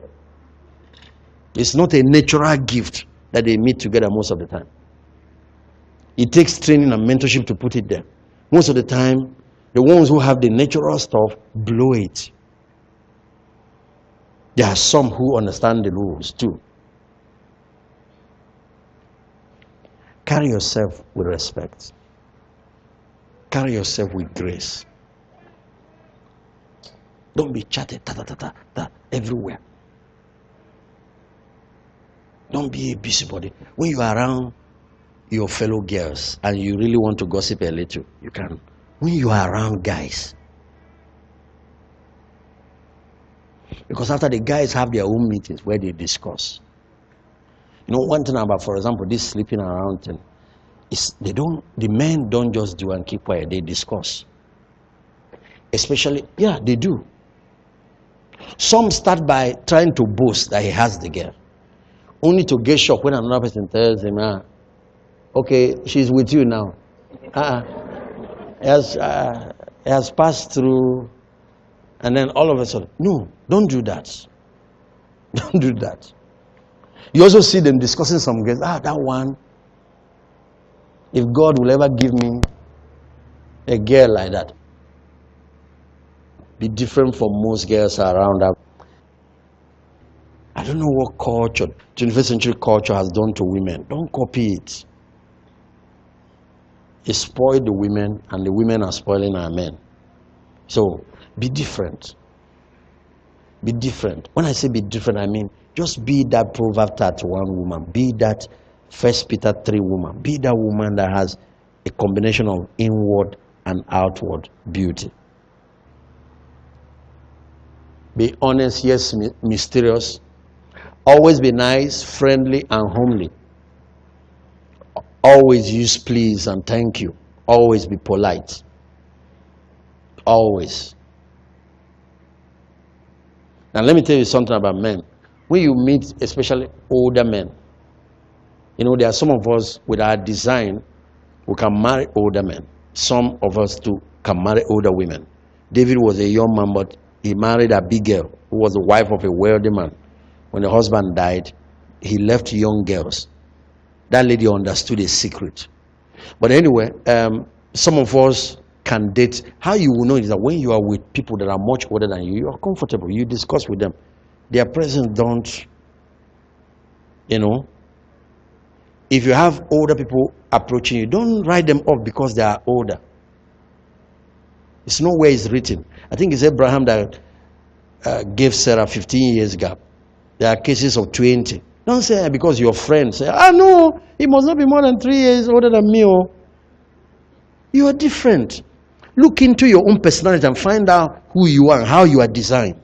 It's not a natural gift that they meet together most of the time. It takes training and mentorship to put it there. Most of the time, the ones who have the natural stuff blow it. There are some who understand the rules too. Carry yourself with respect. Carry yourself with grace. Don't be chatted everywhere. Don't be a busybody. When you are around your fellow girls and you really want to gossip a little, you can. When you are around guys, because after the guys have their own meetings where they discuss. You know, one thing about, for example, this sleeping around thing is the men don't just do and keep quiet, they discuss. Especially, yeah, they do. Some start by trying to boast that he has the girl, only to get shocked when another person tells him, okay, she's with you now. Has passed through, and then all of a sudden, no, don't do that. Don't do that. You also see them discussing some girls. Ah, that one. If God will ever give me a girl like that, be different from most girls around her. I don't know what culture, 21st century culture has done to women. Don't copy it. It spoiled the women, and the women are spoiling our men. So, be different. Be different. When I say be different, I mean just be that Proverbs 31 woman. Be that 1 Peter 3 woman. Be that woman that has a combination of inward and outward beauty. Be honest, yes, mysterious. Always be nice, friendly, and homely. Always use please and thank you. Always be polite. Always. Now let me tell you something about men. When you meet especially older men, you know, there are some of us with our design, we can marry older men. Some of us too can marry older women. David was a young man, but he married a big girl who was the wife of a wealthy man. When the husband died, he left young girls. That lady understood a secret. But anyway, some of us can date. How you will know is that when you are with people that are much older than you, you are comfortable. You discuss with them. Their presence don't, you know. If you have older people approaching you, don't write them off because they are older. It's nowhere it's written. I think it's Abraham that gave Sarah 15 years gap. There are cases of 20. Don't say because your friend say, no, he must not be more than 3 years older than me. Oh. You are different. Look into your own personality and find out who you are and how you are designed.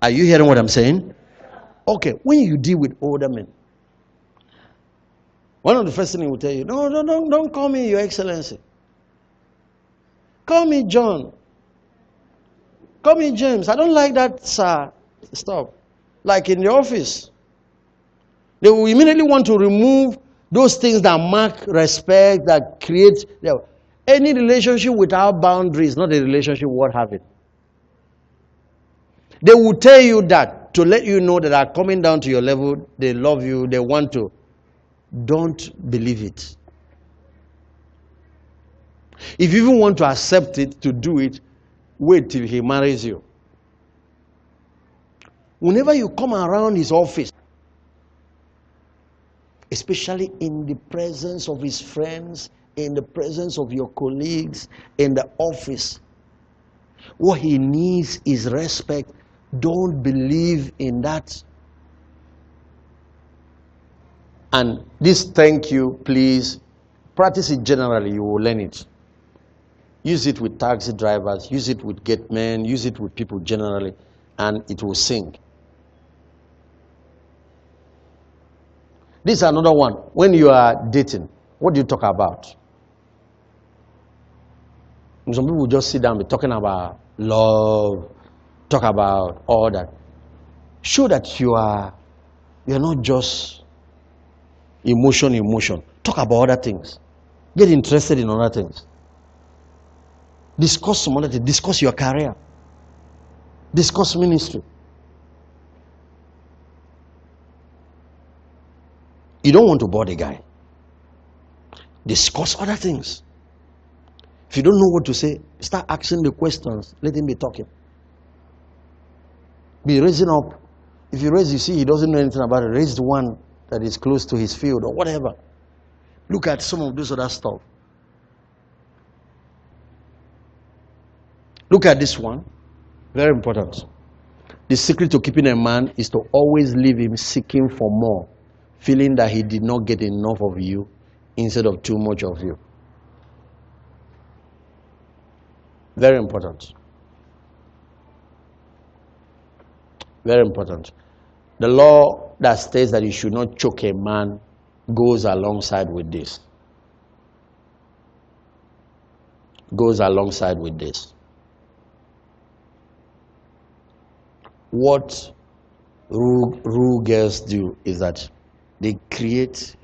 Are you hearing what I'm saying? Okay, when you deal with older men, one of the first things he will tell you, no, don't call me Your Excellency. Call me John. Call me James. I don't like that, sir. Stop. Like in the office. They will immediately want to remove those things that mark respect, that create any relationship without boundaries, not a relationship worth having. They will tell you that to let you know that they are coming down to your level, they love you, they want to. Don't believe it. If you even want to accept it, to do it, wait till he marries you. Whenever you come around his office, especially in the presence of his friends, in the presence of your colleagues, in the office, what he needs is respect. Don't believe in that. And this thank you, please, practice it generally, you will learn it. Use it with taxi drivers, use it with gate men, use it with people generally, and it will sing. This is another one. When you are dating, what do you talk about? Some people just sit down and be talking about love, talk about all that. Show that you're not just emotion. Talk about other things. Get interested in other things. Discuss some other things. Discuss your career. Discuss ministry. You don't want to bore the guy. Discuss other things. If you don't know what to say, start asking the questions. Let him be talking. Be raising up. If you raise, you see he doesn't know anything about it, raise the one that is close to his field or whatever. Look at some of those other stuff. Look at this one. Very important. The secret to keeping a man is to always leave him seeking for more, feeling that he did not get enough of you instead of too much of you. Very important. Very important. The law that states that you should not choke a man goes alongside with this. Goes alongside with this. What rude girls do is that they create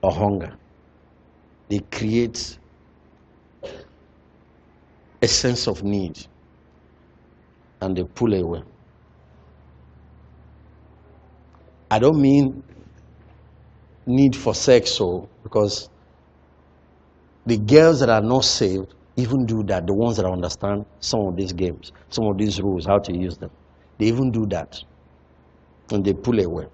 a hunger. They create a sense of need. And they pull away. I don't mean need for sex, so because the girls that are not saved even do that. The ones that understand some of these games, some of these rules, how to use them, they even do that, and they pull away.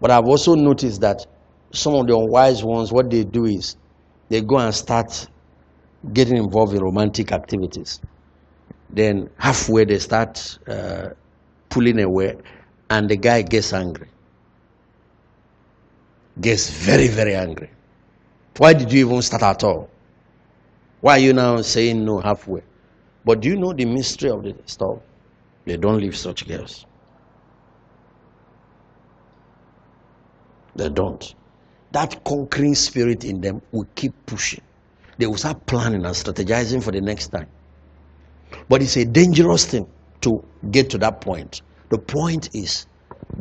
But I've also noticed that some of the unwise ones, what they do is they go and start getting involved in romantic activities. Then halfway they start pulling away, and the guy gets angry. Gets very, very angry. Why did you even start at all? Why are you now saying no halfway? But do you know the mystery of the stuff? They don't leave such girls. They don't. That conquering spirit in them will keep pushing. They will start planning and strategizing for the next time. But it's a dangerous thing to get to that point. The point is,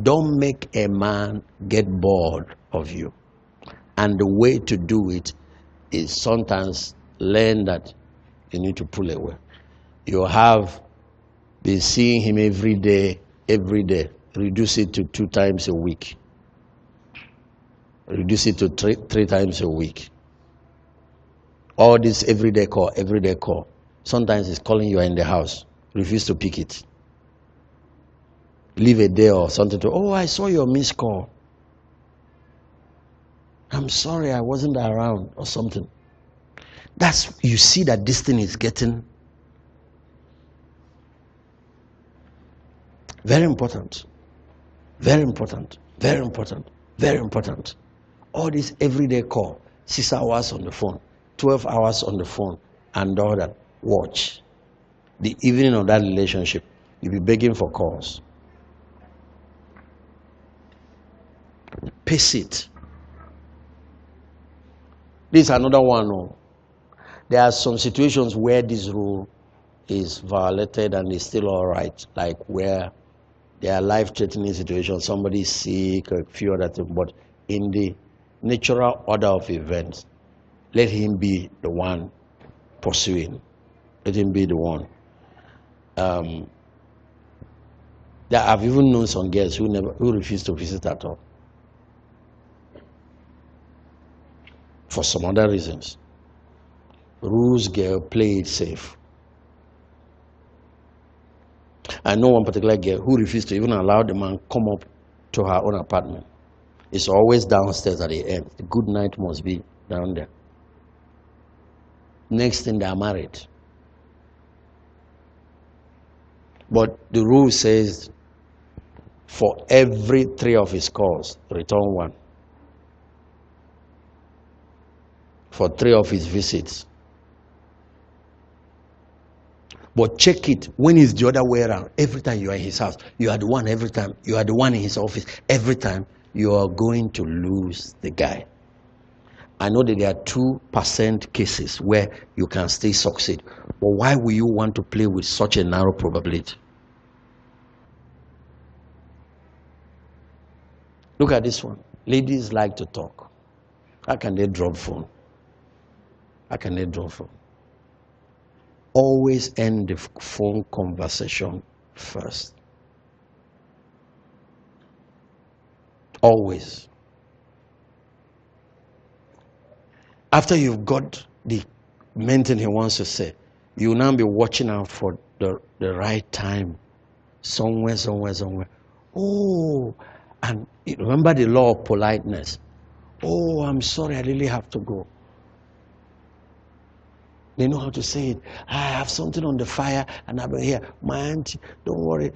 don't make a man get bored of you. And the way to do it is sometimes learn that you need to pull away. You have been seeing him every day. Reduce it to 2 times a week. Reduce it to three times a week. All this everyday call. Sometimes it's calling you in the house. Refuse to pick it. Leave a day or something to, oh, I saw your missed call. I'm sorry, I wasn't around or something. You see that this thing is getting very important. Very important. Very important. Very important. All this everyday call, 6 hours on the phone, 12 hours on the phone, and all that. Watch. The evening of that relationship, you'll be begging for calls. Pace it. This is another one. Oh. There are some situations where this rule is violated and it's still all right, like where there are life-threatening situations, somebody is sick, a few other things, but in the natural order of events, let him be the one pursuing. Let him be the one. I've even known some girls who refuse to visit at all. For some other reasons. Rules, girl, play it safe. I know one particular girl who refused to even allow the man come up to her own apartment. It's always downstairs at the end. The good night must be down there. Next thing, they are married. But the rule says for every 3 of his calls, return 1. For 3 of his visits. But check it when it's the other way around. Every time you are in his house, you are the one every time. You are the one in his office. Every time, you are going to lose the guy. I know that there are 2% cases where you can still succeed. But why will you want to play with such a narrow probability? Look at this one. Ladies like to talk. How can they drop phone? How can they drop phone? Always end the phone conversation first. Always. After you've got the main thing he wants to say, you will now be watching out for the right time. Somewhere. Oh, and remember the law of politeness. Oh, I'm sorry, I really have to go. They know how to say it. I have something on the fire and I've been here. My auntie, don't worry,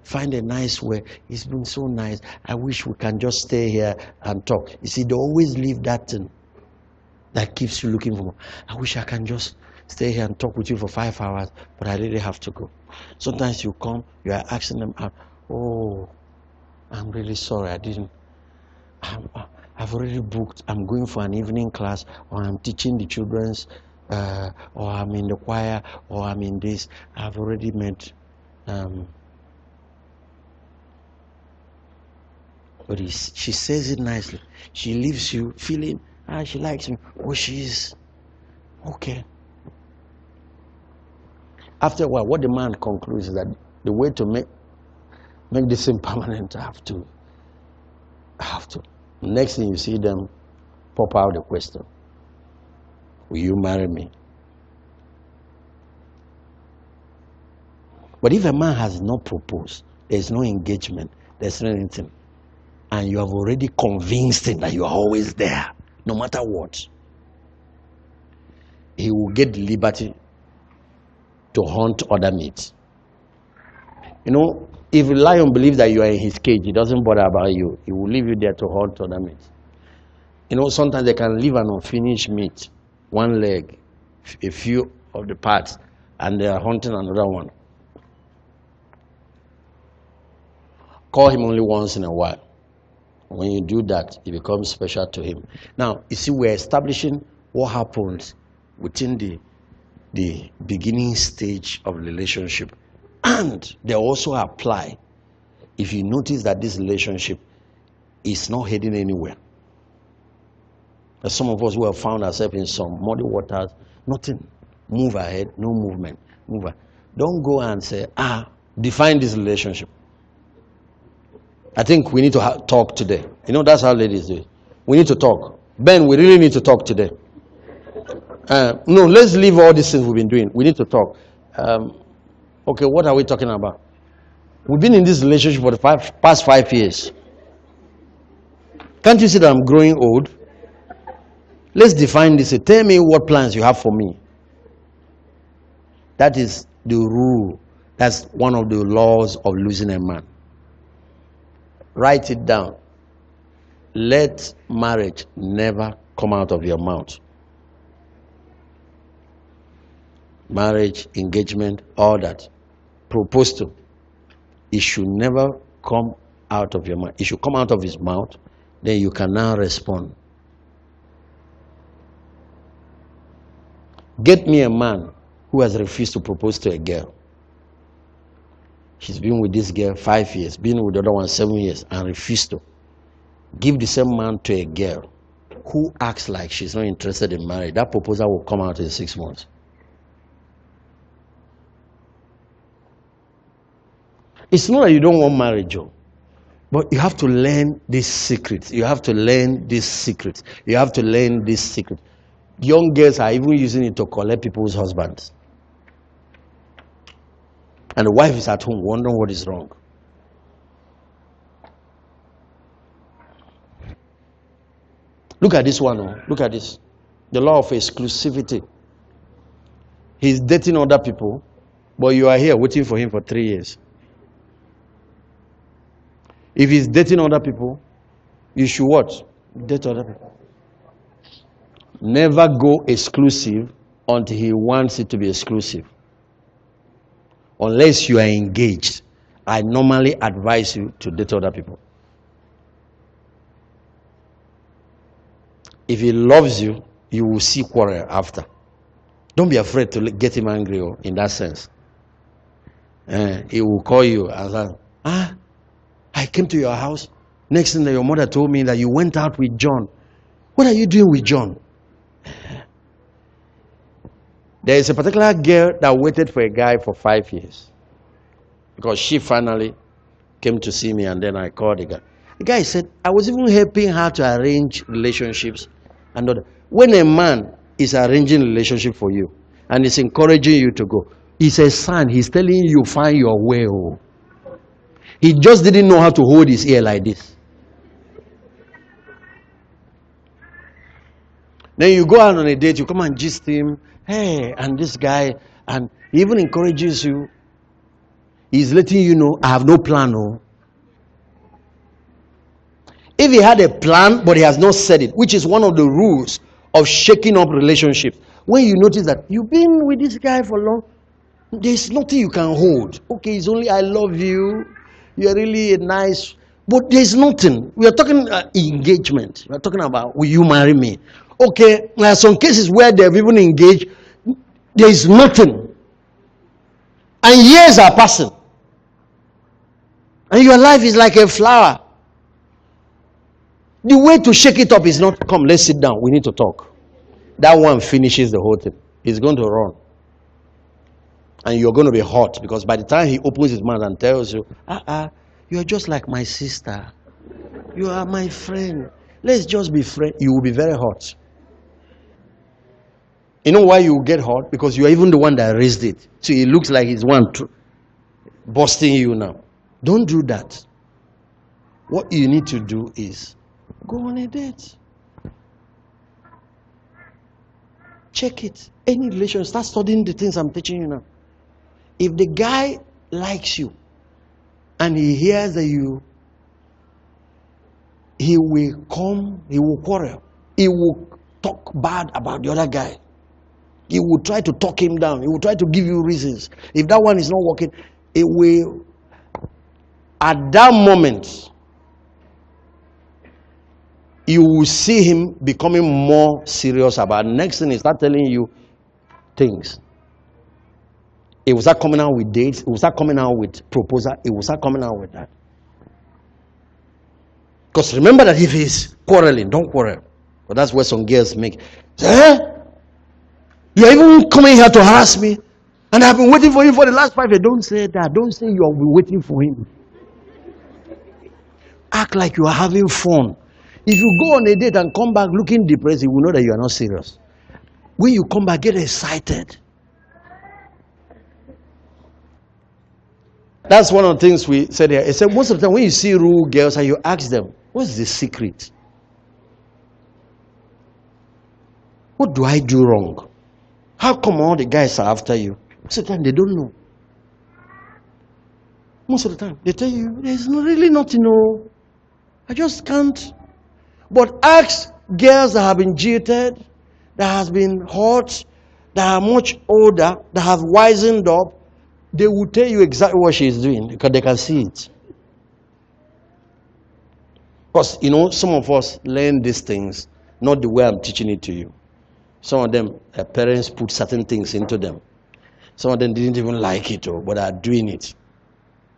Find a nice way. It's been so nice. I wish we can just stay here and talk. You see, they always leave that thing that keeps you looking for more. I wish I can just stay here and talk with you for 5 hours, but I really have to go. Sometimes you come, you are asking them out. Oh, I'm really sorry, I didn't. I've already booked. I'm going for an evening class, or I'm teaching the children's, or I'm in the choir, or I'm in this. I've already met. But she says it nicely. She leaves you feeling, she likes me. Oh, she's okay. After a while, what the man concludes is that the way to make this thing permanent. I have to. Next thing you see them pop out the question, will you marry me? But if a man has not proposed, there's no engagement, there's no anything, and you have already convinced him that you are always there, no matter what, he will get the liberty to hunt other mates. You know, if a lion believes that you are in his cage, he doesn't bother about you. He will leave you there to hunt other mates. You know, sometimes they can leave an unfinished meat, one leg, a few of the parts, and they are hunting another one. Call him only once in a while. When you do that, it becomes special to him. Now, you see, we're establishing what happens within the beginning stage of relationship. And they also apply if you notice that this relationship is not heading anywhere. There's some of us who have found ourselves in some muddy waters, nothing. Move ahead, no movement. Move ahead. Don't go and say, define this relationship. I think we need to talk today. You know, that's how ladies do it. We need to talk. Ben, we really need to talk today. No, let's leave all these things we've been doing. We need to talk. Okay, what are we talking about? We've been in this relationship for the past 5 years. Can't you see that I'm growing old? Let's define this. Tell me what plans you have for me. That is the rule. That's one of the laws of losing a man. Write it down. Let marriage never come out of your mouth. Marriage, engagement, all that. Propose to. It should never come out of your mouth. It should come out of his mouth. Then you can now respond. Get me a man who has refused to propose to a girl. She's been with this girl 5 years, been with the other one 7 years, and refused to. Give the same man to a girl who acts like she's not interested in marriage. That proposal will come out in 6 months. It's not that you don't want marriage, but you have to learn these secrets. You have to learn these secrets. You have to learn this secret. Young girls are even using it to collect people's husbands. And the wife is at home wondering what is wrong. Look at this one. Look at this. The law of exclusivity. He's dating other people, but you are here waiting for him for 3 years. If he's dating other people, you should what? Date other people. Never go exclusive until he wants it to be exclusive. Unless you are engaged, I normally advise you to date other people. If he loves you, you will see quarrel after. Don't be afraid to get him angry in that sense. He will call you and say, I came to your house. Next thing that your mother told me that you went out with John. What are you doing with John? There is a particular girl that waited for a guy for 5 years. Because she finally came to see me, and then I called the guy. The guy said, I was even helping her to arrange relationships. And when a man is arranging a relationship for you and is encouraging you to go, it's a sign. He's telling you, find your way. He just didn't know how to hold his ear like this. Then you go out on a date, you come and gist him, hey, and this guy, and he even encourages you. He's letting you know, I have no plan. If he had a plan, but he has not said it, which is one of the rules of shaking up relationships. When you notice that you've been with this guy for long, there's nothing you can hold. Okay, it's only I love you. You're really a nice, but there's nothing. We are talking engagement. We are talking about, will you marry me? Okay, there are some cases where they've even engaged. There is nothing. And years are passing. And your life is like a flower. The way to shake it up is not, come, let's sit down. We need to talk. That one finishes the whole thing. He's going to run. And you're going to be hot, because by the time he opens his mouth and tells you, You are just like my sister. You are my friend. Let's just be friends. You will be very hot. You know why you get hot? Because you are even the one that raised it. So it looks like he's one busting you now. Don't do that. What you need to do is go on a date. Check it. Any relation, start studying the things I'm teaching you now. If the guy likes you and he hears that he will quarrel. He will talk bad about the other guy. He will try to talk him down. He will try to give you reasons. If that one is not working, it will, at that moment, you will see him becoming more serious about it. Next thing, he start telling you things. It will start coming out with dates. It will start coming out with proposal. It will start coming out with that. Because remember that if he's quarreling, don't quarrel. But that's where some girls make. Say, you are even coming here to harass me, and I've been waiting for you for the last 5 years. Don't say that. Don't say you have been waiting for him. Act like you are having fun. If you go on a date and come back looking depressed, you will know that you are not serious. When you come back, get excited. That's one of the things we said here. It said most of the time when you see rude girls and you ask them, what's the secret? What do I do wrong? How come all the guys are after you? Most of the time they don't know. Most of the time they tell you, there's really nothing, no. I just can't. But ask girls that have been jilted, that has been hurt, that are much older, that have wisened up. They will tell you exactly what she is doing because they can see it. Because, some of us learn these things not the way I'm teaching it to you. Some of them, their parents put certain things into them. Some of them didn't even like it, but are doing it.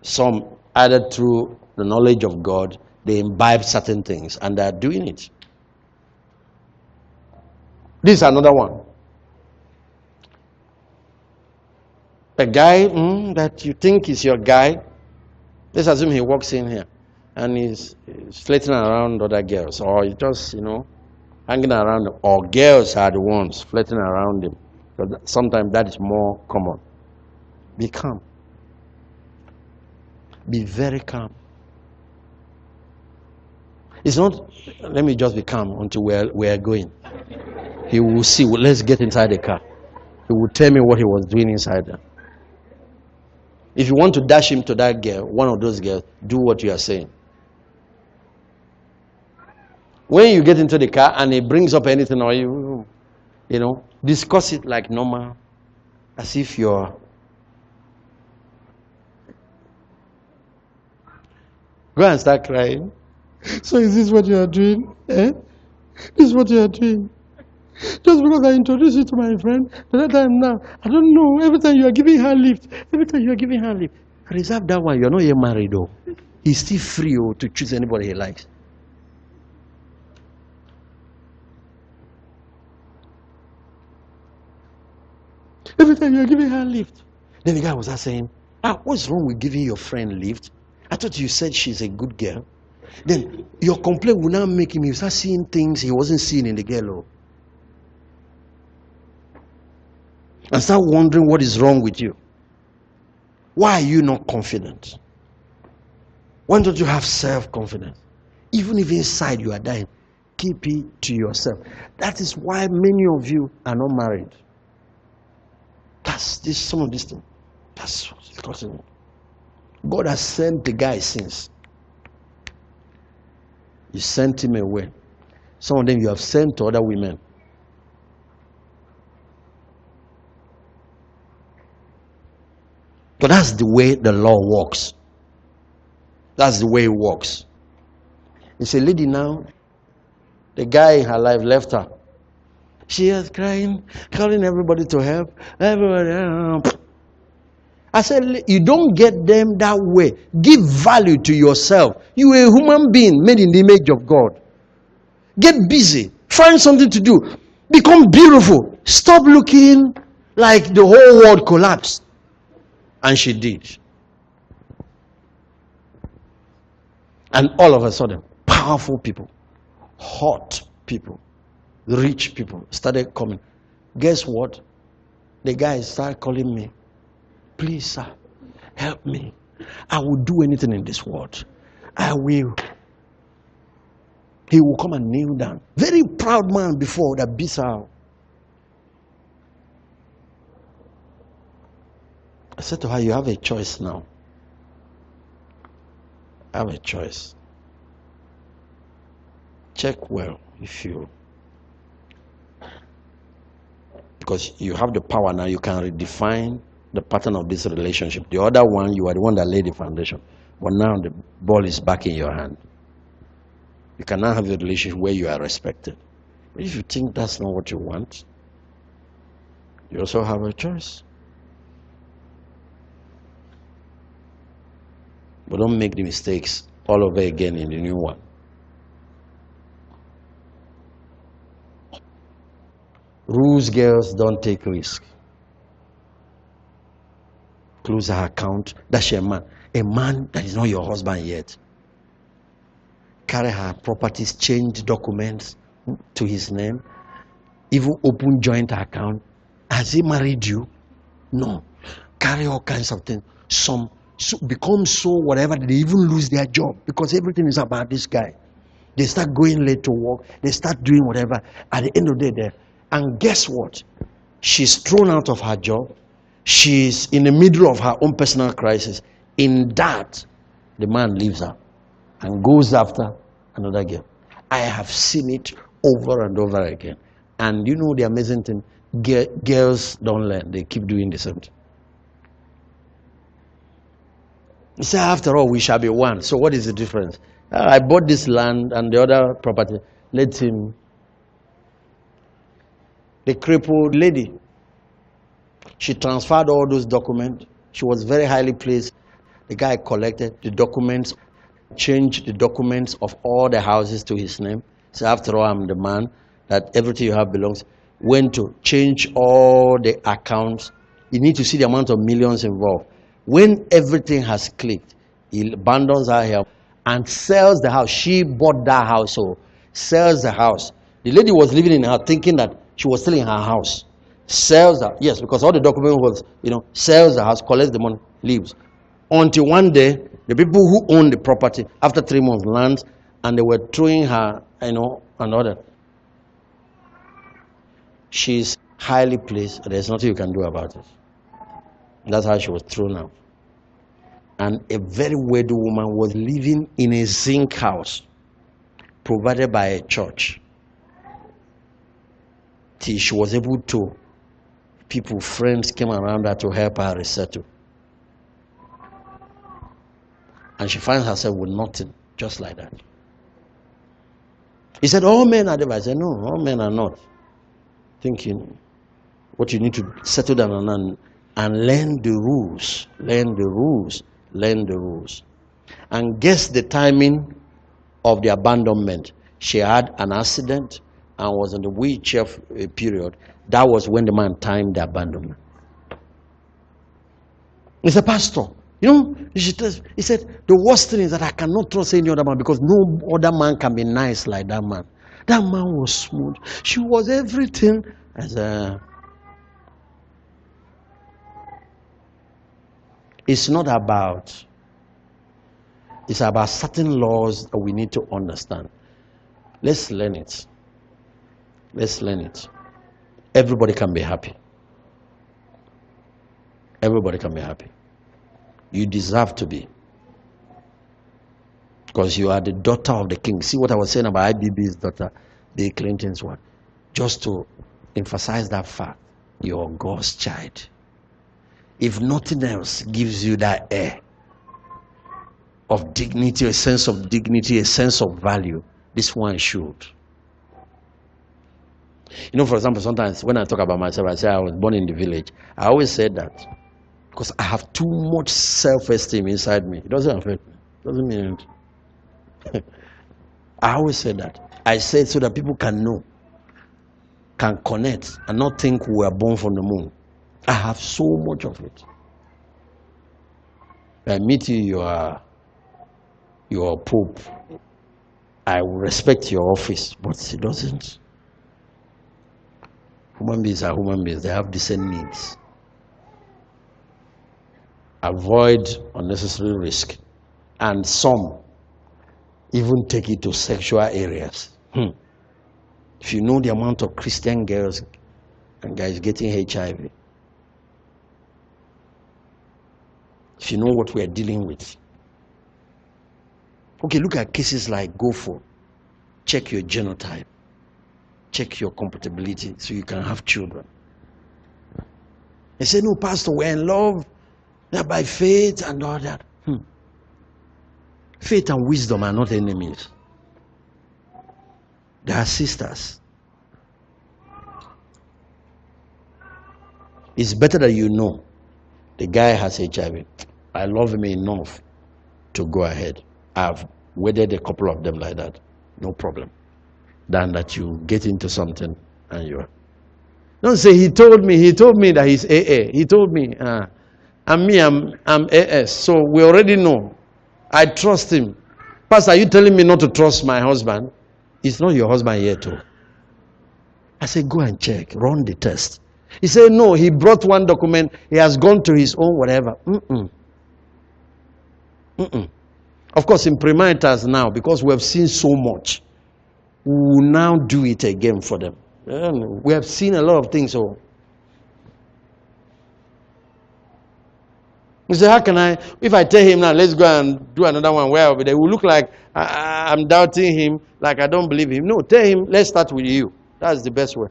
Some, either through the knowledge of God, they imbibe certain things and they are doing it. This is another one. A guy that you think is your guy, let's assume he walks in here and he's flirting around other girls, or he's just, hanging around them, or girls are the ones flirting around him. Because sometimes that is more common. Be calm. Be very calm. It's not, let me just be calm until we're going. He will see, let's get inside the car. He will tell me what he was doing inside there. If you want to dash him to that girl, one of those girls, do what you are saying. When you get into the car and he brings up anything, or you discuss it like normal, as if you're. Go and start crying. So is this what you are doing? Eh? This is what you are doing. Just because I introduced you to my friend, the other time now, I don't know, every time you are giving her lift, reserve that one, you are not yet married though. He's still free to choose anybody he likes. Every time you are giving her lift. Then the guy was saying, what's wrong with giving your friend lift? I thought you said she's a good girl. Then your complaint will now make him start seeing things he wasn't seeing in the girl. And start wondering what is wrong with you. Why are you not confident? Why don't you have self-confidence? Even if inside you are dying, keep it to yourself. That is why many of you are not married. Some of these things. That's what's causing it. God has sent the guy since. You sent him away. Some of them you have sent to other women. But that's the way the law works. That's the way it works. It's a lady now. The guy in her life left her. She is crying, calling everybody to help. Everybody. I said, you don't get them that way. Give value to yourself. You are a human being made in the image of God. Get busy. Find something to do. Become beautiful. Stop looking like the whole world collapsed. And she did. And all of a sudden, powerful people, hot people, rich people started coming. Guess what? The guy started calling me, please, sir, help me. I will do anything in this world. I will. He will come and kneel down. Very proud man before that beats out. I said to her, you have a choice now. I have a choice. Check well if you, because you have the power now, you can redefine the pattern of this relationship. The other one, you are the one that laid the foundation. But now the ball is back in your hand. You can now have a relationship where you are respected. But if you think that's not what you want, you also have a choice. But don't make the mistakes all over again in the new one. Rules girls don't take risk. Close her account. That's your man. A man that is not your husband yet. Carry her properties, change documents to his name. Even open joint account. Has he married you? No. Carry all kinds of things. Some become so whatever, they even lose their job because everything is about this guy. They start going late to work. They start doing whatever. At the end of the day, and guess what? She's thrown out of her job. She's in the middle of her own personal crisis. In that, the man leaves her and goes after another girl. I have seen it over and over again. And you know the amazing thing, girls don't learn. They keep doing the same thing. He said, after all, we shall be one. So what is the difference? I bought this land and the other property. Let him. The crippled lady, she transferred all those documents. She was very highly placed. The guy collected the documents, changed the documents of all the houses to his name. So after all, I'm the man that everything you have belongs. Went to change all the accounts. You need to see the amount of millions involved. When everything has clicked, he abandons her here and sells the house. She bought that house, so sells the house. The lady was living in her thinking that she was still in her house. Sells her, yes, because all the document was, sells the house, collects the money, leaves. Until one day, the people who own the property, after 3 months, lands, and they were throwing her, and order. She's highly placed, and there's nothing you can do about it. That's how she was thrown out. And a very wealthy woman was living in a zinc house provided by a church. Till she was able to, friends came around her to help her resettle. And she finds herself with nothing, just like that. He said, all men are devils. I said, no, all men are not. Thinking, what you need to settle down and learn the rules. Learn the rules. Learn the rules. And guess the timing of the abandonment. She had an accident and was in the wheelchair period. That was when the man timed the abandonment. He said, Pastor, he said, the worst thing is that I cannot trust any other man because no other man can be nice like that man. That man was smooth. She was everything. It's not about, it's about certain laws that we need to understand. Let's learn it. Let's learn it. Everybody can be happy. Everybody can be happy. You deserve to be. Because you are the daughter of the king. See what I was saying about IBB's daughter, Bill Clinton's one. Just to emphasize that fact, you're God's child. If nothing else gives you that air of dignity, a sense of dignity, a sense of value, this one should. For example, sometimes when I talk about myself, I say I was born in the village. I always say that because I have too much self-esteem inside me. It doesn't affect me. It doesn't mean anything. I always say that. I say it so that people can know, can connect, and not think we were born from the moon. I have so much of it. When I meet you, you are You're a pope. I will respect your office, but he doesn't. Human beings are human beings. They have decent needs. Avoid unnecessary risk. And some even take it to sexual areas. If you know the amount of Christian girls and guys getting HIV, if you know what we are dealing with. Okay, look at cases like go for. Check your genotype. Check your compatibility so you can have children. They say, no, Pastor, we're in love. Not by faith and all that. Faith and wisdom are not enemies. They are sisters. It's better that you know the guy has HIV. I love him enough to go ahead. I've wedded a couple of them like that. No problem. Than that you get into something and you're. Don't say he told me that he's AA. He told me. And me, I'm AS. So we already know. I trust him. Pastor, are you telling me not to trust my husband? It's not your husband yet, too. I said, go and check. Run the test. He said, no, he brought one document. He has gone to his own whatever. Of course, in pre-maritals now, because we have seen so much, we will now do it again for them. We have seen a lot of things. So you say, how can I, if I tell him now, let's go and do another one where they will look like I'm doubting him, like I don't believe him. No, tell him, let's start with you. That's the best way.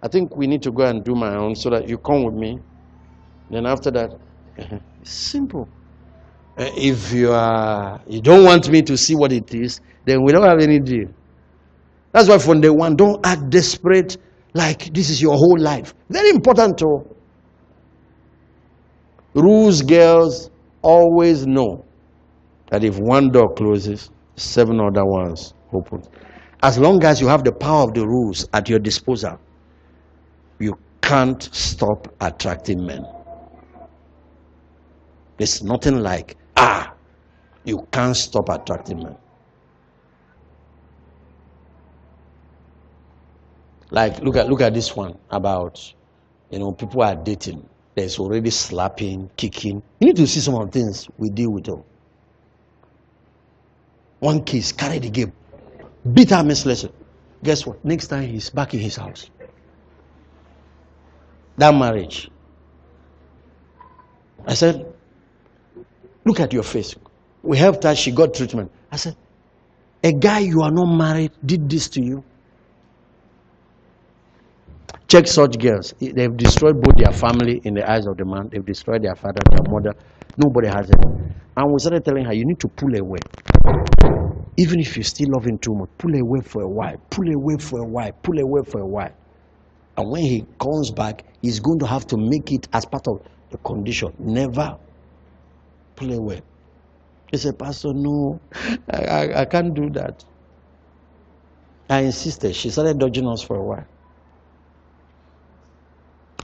I think we need to go and do my own so that you come with me. Then after that, it's simple. If you don't want me to see what it is, then we don't have any deal. That's why from day one, don't act desperate like this is your whole life. Very important too. Rules girls always know that if one door closes, 7 other ones open. As long as you have the power of the rules at your disposal, you can't stop attracting men. There's nothing like, you can't stop attracting men. Like, look at this one about, people are dating. There's already slapping, kicking. You need to see some of the things we deal with. One case, carry the game, beat her mercilessly. Guess what? Next time he's back in his house. That marriage. I said, look at your face. We helped her, she got treatment. I said, a guy you are not married did this to you. Check such girls. They've destroyed both their family in the eyes of the man. They've destroyed their father, their mother. Nobody has it. And we started telling her, you need to pull away. Even if you still love him too much, pull away for a while. Pull away for a while. Pull away for a while. And when he comes back, he's going to have to make it as part of the condition. Never pull away. He said, Pastor, no, I can't do that. I insisted. She started dodging us for a while.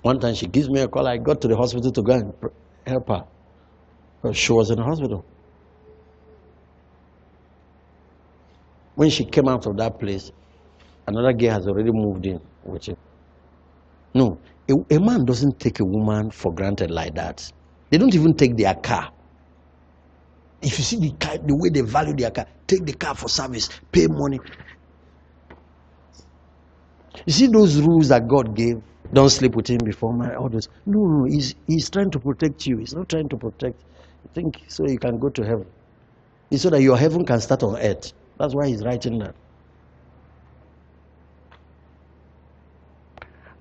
One time she gives me a call. I got to the hospital to go and help her. But she was in the hospital. When she came out of that place, another girl has already moved in with him. No, a man doesn't take a woman for granted like that. They don't even take their car. If you see the car, the way they value their car, take the car for service, pay money. You see those rules that God gave? Don't sleep with him before my orders. No, he's trying to protect you. He's not trying to protect. You think so you can go to heaven. It's so that your heaven can start on earth. That's why he's writing that.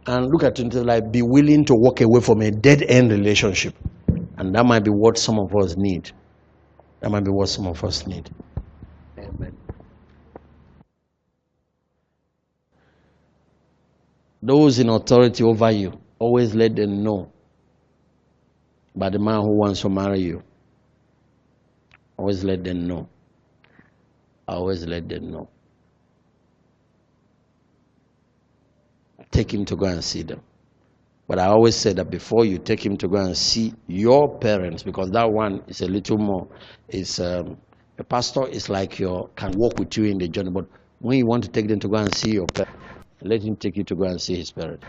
And look at it like, be willing to walk away from a dead-end relationship. And that might be what some of us need. That might be what some of us need. Amen. Those in authority over you, always let them know about the man who wants to marry you. Always let them know. Always let them know. Take him to go and see them. But I always say that before you take him to go and see your parents, because that one is a little more, it's A pastor is like can walk with you in the journey, but when you want to take them to go and see your parents, let him take you to go and see his parents.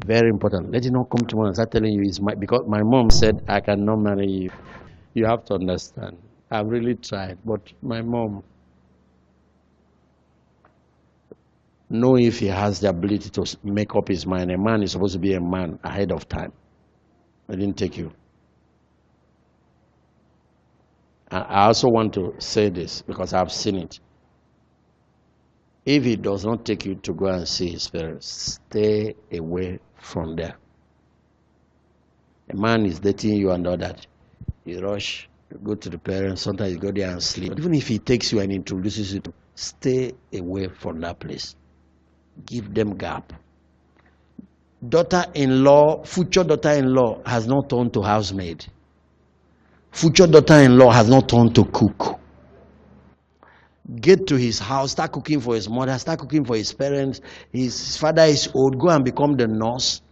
Very important. Let him not come tomorrow and start telling you because my mom said I cannot marry you. You have to understand. I've really tried, but my mom, know if he has the ability to make up his mind. A man is supposed to be a man ahead of time. I didn't take you. I also want to say this because I've seen it. If he does not take you to go and see his parents, stay away from there. A man is dating you and all that. You rush, you go to the parents, sometimes you go there and sleep. Even if he takes you and introduces you to, stay away from that place. Give them gap. Daughter-in-law, future daughter-in-law has not turned to housemaid. Future daughter-in-law has not turned to cook. Get to his house, start cooking for his mother, start cooking for his parents. His father is old, go and become the nurse.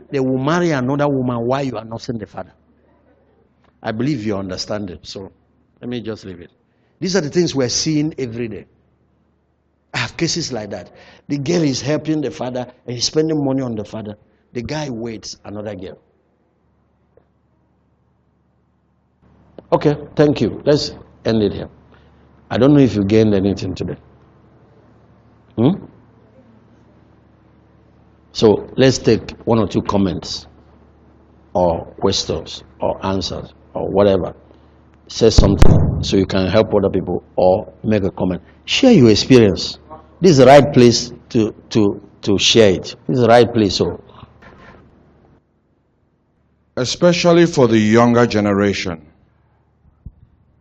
They will marry another woman while you are nursing the father. I believe you understand it, so let me just leave it. These are the things we're seeing every day. I have cases like that. The girl is helping the father and he's spending money on the father. The guy waits another girl. Okay, thank you. Let's end it here. I don't know if you gained anything today. So let's take one or two comments or questions or answers or whatever. Say something so you can help other people or make a comment. Share your experience. This is the right place to share it. This is the right place. So, especially for the younger generation,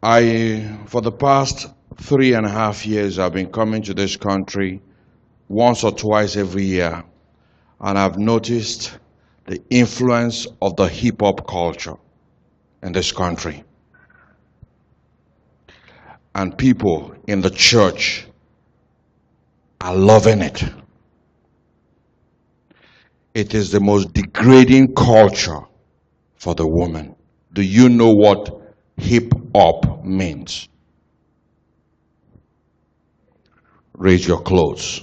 for the past 3.5 years, I've been coming to this country once or twice every year, and I've noticed the influence of the hip-hop culture in this country. And people in the church are loving it. It is the most degrading culture for the woman. Do you know what hip-hop means? Raise your clothes.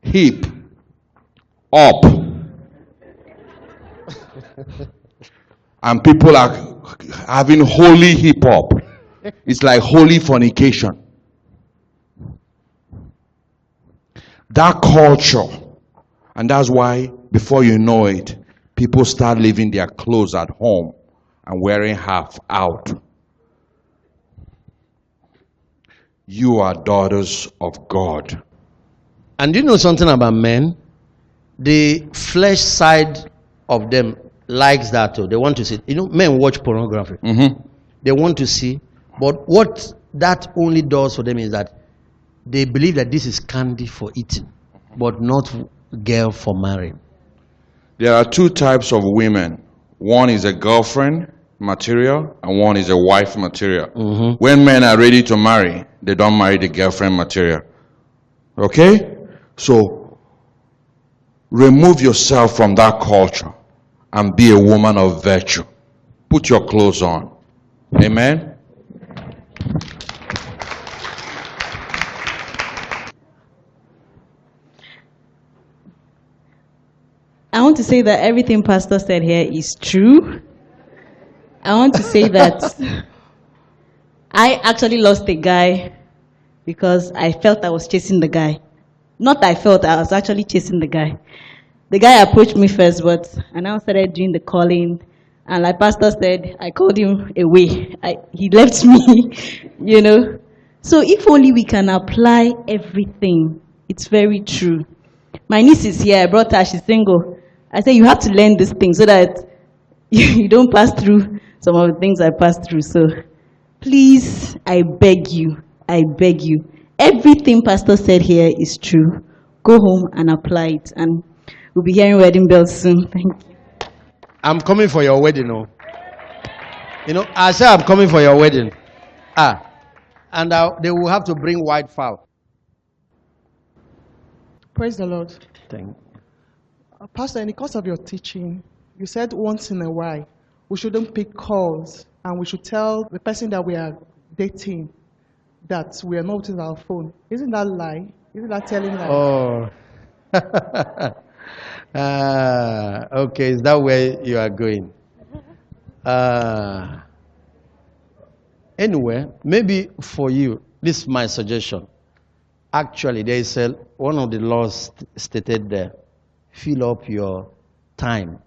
Hip up. And people are having holy hip hop. It's like holy fornication. That culture, and that's why before you know it, people start leaving their clothes at home and wearing half out. You are daughters of God. and do you know something about men? The flesh side of them likes that too. They want to see. You know, men watch pornography. They want to see. But what that only does for them is that they believe that this is candy for eating, but not girl for marrying. There are two types of women. One is a girlfriend material and one is a wife material. When men are ready to marry, they don't marry the girlfriend material. Okay? So, remove yourself from that culture and be a woman of virtue. Put your clothes on. Amen? I want to say that everything Pastor said here is true. I want to say that I actually lost a guy because I felt I was chasing the guy. Not I felt, I was actually chasing the guy. The guy approached me first, but I now started doing the calling. And like Pastor said, I called him away. He left me, you know. So if only we can apply everything, it's very true. My niece is here. I brought her. She's single. I said, you have to learn this thing so that you don't pass through some of the things I passed through. So please, I beg you. Everything Pastor said here is true. Go home and apply it. And we'll be hearing wedding bells soon. Thank you. I'm coming for your wedding, oh. You know, I said I'm coming for your wedding. And they will have to bring white fowl. Praise the Lord. Thank you. Pastor, in the course of your teaching, you said once in a while. we shouldn't pick calls, and we should tell the person that we are dating that we are not with our phone. Isn't that lie? Isn't that telling lie? Oh. Okay, is that where you are going? Anyway, maybe for you, this is my suggestion. Actually, there is one of the laws stated there. Fill up your time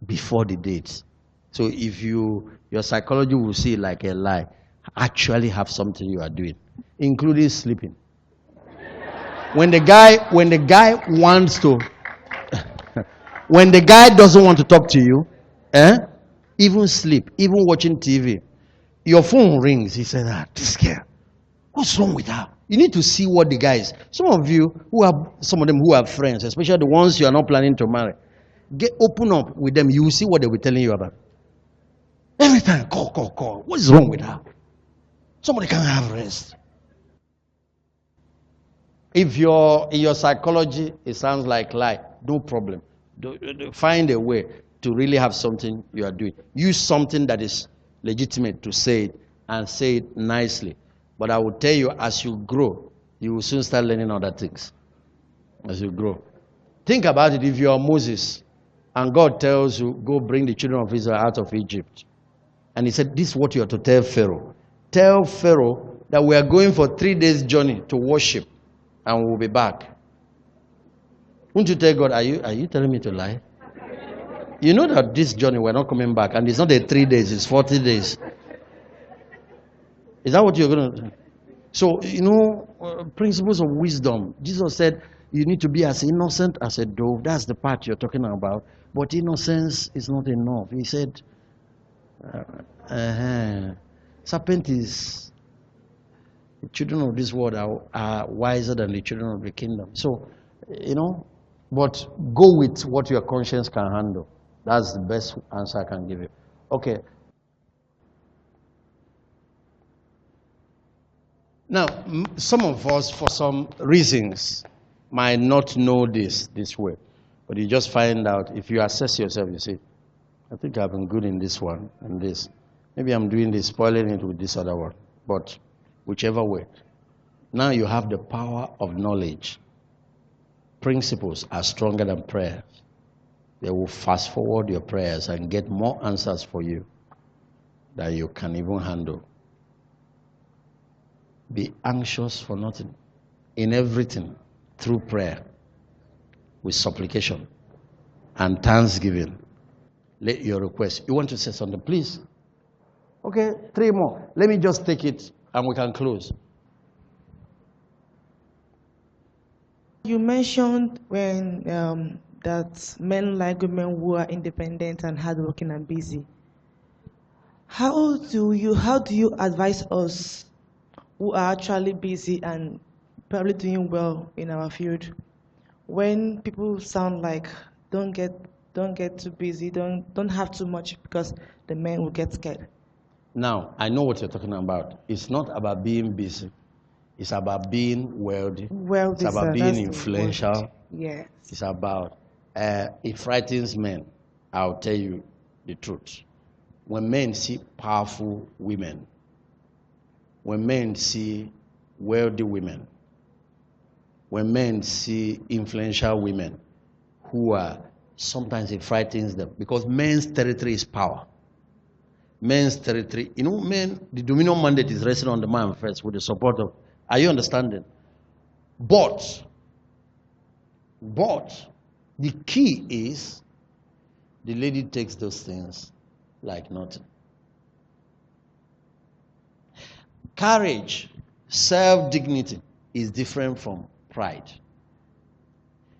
before the date. So if your psychology will see it like a lie, actually have something you are doing, including sleeping. When the guy wants to, when the guy doesn't want to talk to you, even sleep, even watching TV, your phone rings. He said, this girl, what's wrong with her? You need to see what the guy is. Some of them who have friends, especially the ones you are not planning to marry, open up with them. You will see what they will be telling you about. Every time, call. What is wrong with her? Somebody can't have rest. If in your psychology, it sounds like lie, no problem. Find a way to really have something you are doing. Use something that is legitimate to say it, and say it nicely. But I will tell you, as you grow, you will soon start learning other things. As you grow. Think about it. If you are Moses, and God tells you, go bring the children of Israel out of Egypt. And he said, this is what you are to tell Pharaoh. Tell Pharaoh that we are going for 3 days journey to worship, and we'll be back. Won't you tell God, are you telling me to lie? You know that this journey we're not coming back, and it's not 3 days, it's 40 days. Is that what you're going to do? So, principles of wisdom. Jesus said, you need to be as innocent as a dove. That's the part you're talking about. But innocence is not enough. He said, serpent is, the children of this world are wiser than the children of the kingdom. So, but go with what your conscience can handle. That's the best answer I can give you. Okay. Now, some of us, for some reasons, might not know this way. But you just find out, if you assess yourself, you say, I think I've been good in this one and this. Maybe I'm doing this, spoiling it with this other one. But whichever way. Now you have the power of knowledge. Principles are stronger than prayers. They will fast forward your prayers and get more answers for you than you can even handle. Be anxious for nothing. In everything, through prayer, with supplication and thanksgiving, let your request. You want to say something, please? Okay, 3 more. Let me just take it and we can close. You mentioned when that men like women who are independent and hardworking and busy. How do you advise us who are actually busy and probably doing well in our field, when people sound like don't get too busy, don't have too much, because the men will get scared? Now, I know what you're talking about. It's not about being busy. It's about being wealthy. It's about being influential. Yes. It's about, it frightens men. I'll tell you the truth. When men see powerful women, when men see wealthy women, when men see influential women who are, sometimes it frightens them, because men's territory is power. Men's territory, men, the dominion mandate is resting on the man first with the support of, are you understanding? But the key is the lady takes those things like nothing. Courage, self-dignity is different from pride.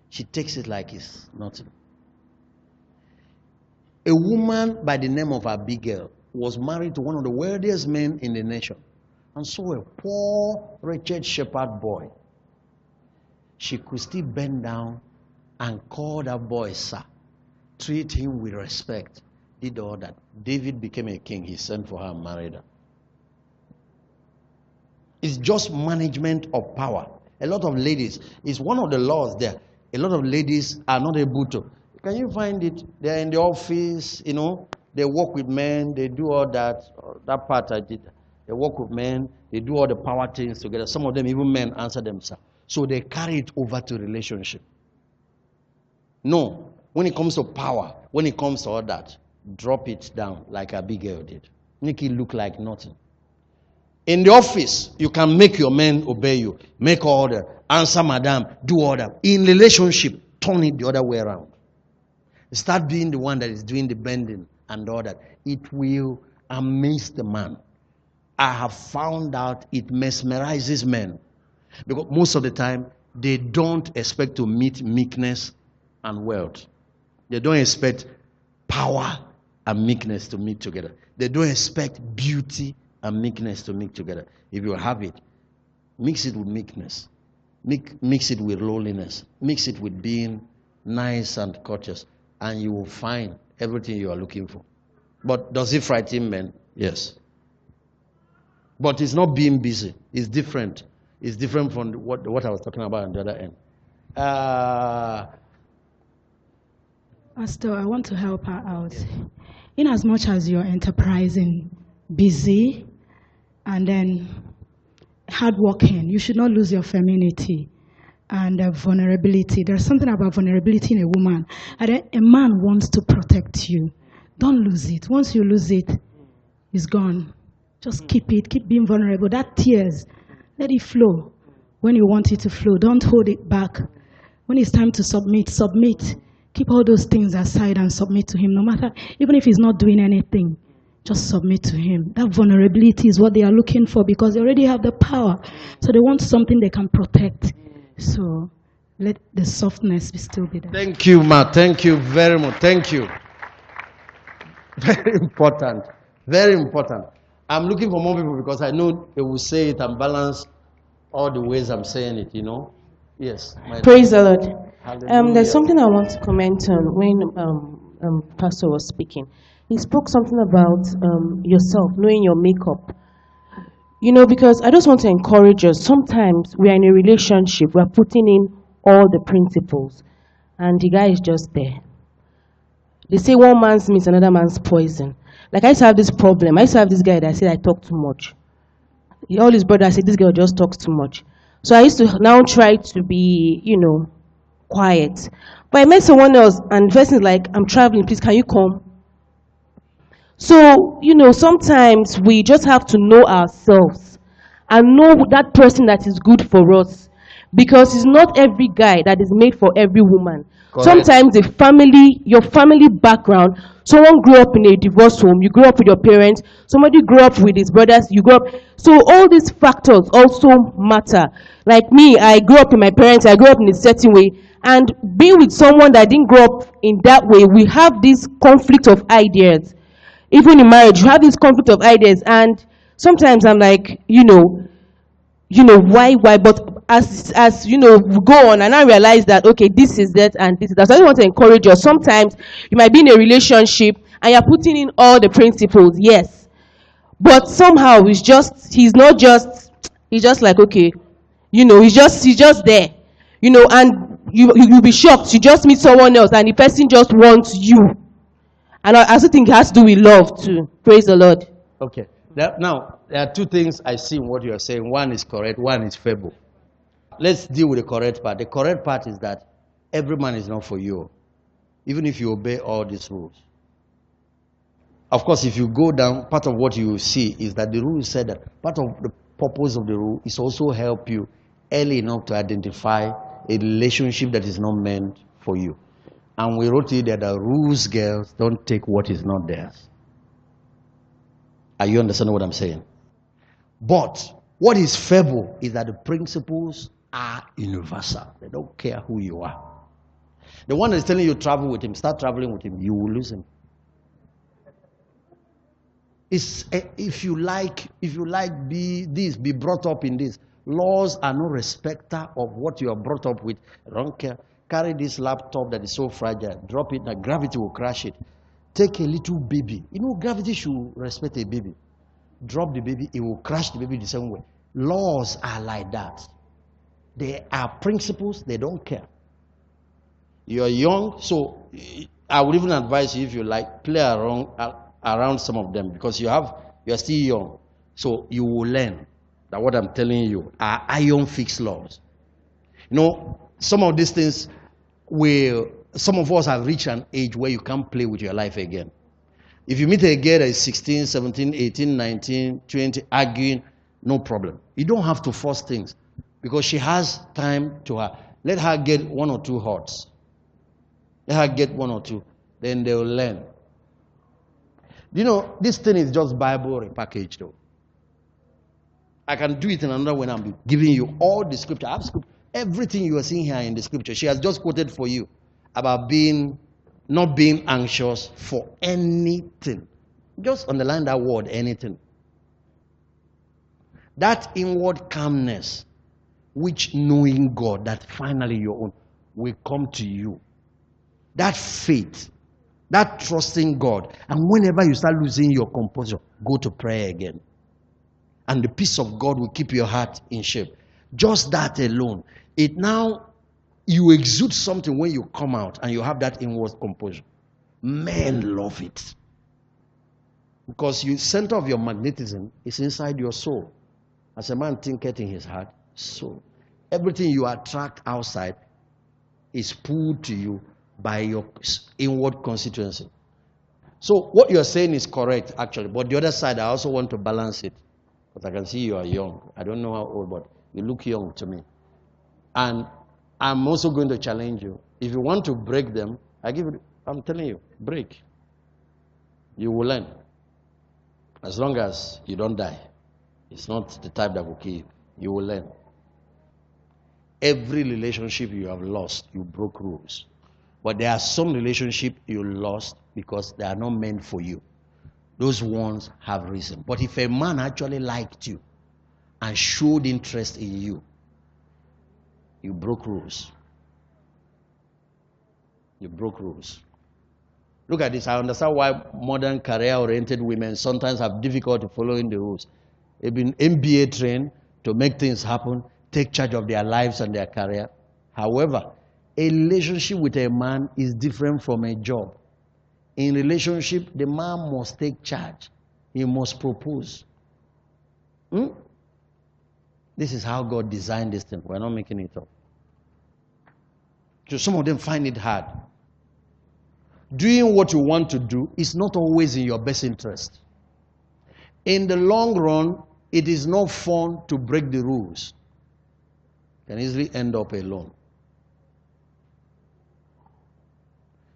She takes it like it's nothing. A woman by the name of Abigail was married to one of the wealthiest men in the nation, and saw a poor, wretched shepherd boy. She could still bend down and call that boy sir, treat him with respect, did all that. David became a king. He sent for her and married her. It's just management of power. A lot of ladies, it's one of the laws there. A lot of ladies are not able to. Can you find it? They're in the office, They work with men, they do all that. That part I did. They work with men, they do all the power things together. Some of them, even men, answer themselves. So they carry it over to relationship. No. When it comes to power, when it comes to all that, drop it down like Abigail did. Make it look like nothing. In the office, you can make your men obey you. Make order. Answer madam. Do order. In relationship, turn it the other way around. Start being the one that is doing the bending and all that. It will amaze the man. I have found out it mesmerizes men. Because most of the time, they don't expect to meet meekness and wealth. They don't expect power and meekness to meet together. They don't expect beauty and meekness to meet together. If you have it, mix it with meekness. Mix it with lowliness. Mix it with being nice and courteous. And you will find everything you are looking for. But does it frighten men? Yes. But it's not being busy. It's different. It's different from what I was talking about on the other end. Pastor, I want to help her out. In as much as you're enterprising, busy, and then hardworking, you should not lose your femininity and vulnerability. There's something about vulnerability in a woman. And a man wants to protect you. Don't lose it. Once you lose it, it's gone. Just keep it. Keep being vulnerable. That tears, let it flow when you want it to flow. Don't hold it back. When it's time to submit, submit. Keep all those things aside and submit to him. No matter, even if he's not doing anything, just submit to him. That vulnerability is what they are looking for because they already have the power. So they want something they can protect. So let the softness still be there. Thank you, Ma. Thank you very much. Thank you. Very important. Very important. I'm looking for more people because I know they will say it and balance all the ways I'm saying it, you know. Yes. Praise the Lord. Hallelujah. There's something I want to comment on when Pastor was speaking. He spoke something about yourself, knowing your makeup. You know, because I just want to encourage us. Sometimes we are in a relationship, we are putting in all the principles, and the guy is just there. They say one man's meat, another man's poison. Like I used to have this problem. I used to have this guy that said I talk too much. All his brothers said this girl just talks too much. So I used to now try to be, you know, quiet. But I met someone else, and the person is like, I'm traveling, please, can you come? So, you know, sometimes we just have to know ourselves and know that person that is good for us. Because it's not every guy that is made for every woman. Correct. Sometimes the family, your family background, someone grew up in a divorced home, you grew up with your parents, somebody grew up with his brothers, you grew up. So all these factors also matter. Like me, I grew up with my parents, I grew up in a certain way. And being with someone that didn't grow up in that way, we have this conflict of ideas. Even in marriage, you have this conflict of ideas. And sometimes I'm like, you know, why? But as you know, we go on and I realize that, okay, this is that and this is that. So I just want to encourage you. Sometimes you might be in a relationship and you're putting in all the principles, yes. But somehow he's just like, okay, you know, he's just there. You know, and you'll be shocked. You just meet someone else and the person just wants you. And I also think it has to do with love too. Praise the Lord. Okay. Now, there are two things I see in what you are saying. One is correct, one is fable. Let's deal with the correct part. The correct part is that every man is not for you, even if you obey all these rules. Of course, if you go down, part of what you see is that the rule said that part of the purpose of the rule is also help you early enough to identify a relationship that is not meant for you. And we wrote it that the rules, girls, don't take what is not theirs. Are you understanding what I'm saying? But what is fable is that the principles are universal. They don't care who you are. The one that is telling you travel with him, start traveling with him, you will lose him. If you like be brought up in this. Laws are no respecter of what you are brought up with. I don't care. Carry this laptop that is so fragile. Drop it, and gravity will crash it. Take a little baby. You know, gravity should respect a baby. Drop the baby, it will crash the baby the same way. Laws are like that. They are principles, they don't care. You are young, so I would even advise you, if you like, play around around some of them because you are still young. So you will learn that what I'm telling you are iron fixed laws. You know, some of these things some of us have reached an age where you can't play with your life again. If you meet a girl that is 16, 17, 18, 19, 20, arguing, no problem. You don't have to force things because she has time to her. Let her get one or two hearts. Let her get one or two. Then they will learn. You know, this thing is just Bible repackaged though. I can do it in another way. I'm giving you all the scripture. I have scripture. Everything you are seeing here in the scripture, she has just quoted for you about not being anxious for anything. Just underline that word, anything. That inward calmness, which knowing God, that finally your own, will come to you. That faith, that trusting God. And whenever you start losing your composure, go to prayer again. And the peace of God will keep your heart in shape. Just that alone. You exude something when you come out and you have that inward composure. Men love it. Because the center of your magnetism is inside your soul. As a man thinketh in his heart, so everything you attract outside is pulled to you by your inward constituency. So what you're saying is correct, actually. But the other side, I also want to balance it. Because I can see you are young. I don't know how old, but you look young to me. And I'm also going to challenge you. If you want to break them, I'm telling you, break. You will learn. As long as you don't die. It's not the type that will kill you. You will learn. Every relationship you have lost, you broke rules. But there are some relationships you lost because they are not meant for you. Those ones have reason. But if a man actually liked you and showed interest in you, you broke rules. You broke rules. Look at this. I understand why modern career-oriented women sometimes have difficulty following the rules. They've been MBA trained to make things happen, take charge of their lives and their career. However, a relationship with a man is different from a job. In relationship, the man must take charge. He must propose. This is how God designed this thing. We're not making it up. So some of them find it hard. Doing what you want to do is not always in your best interest. In the long run, it is not fun to break the rules. You can easily end up alone.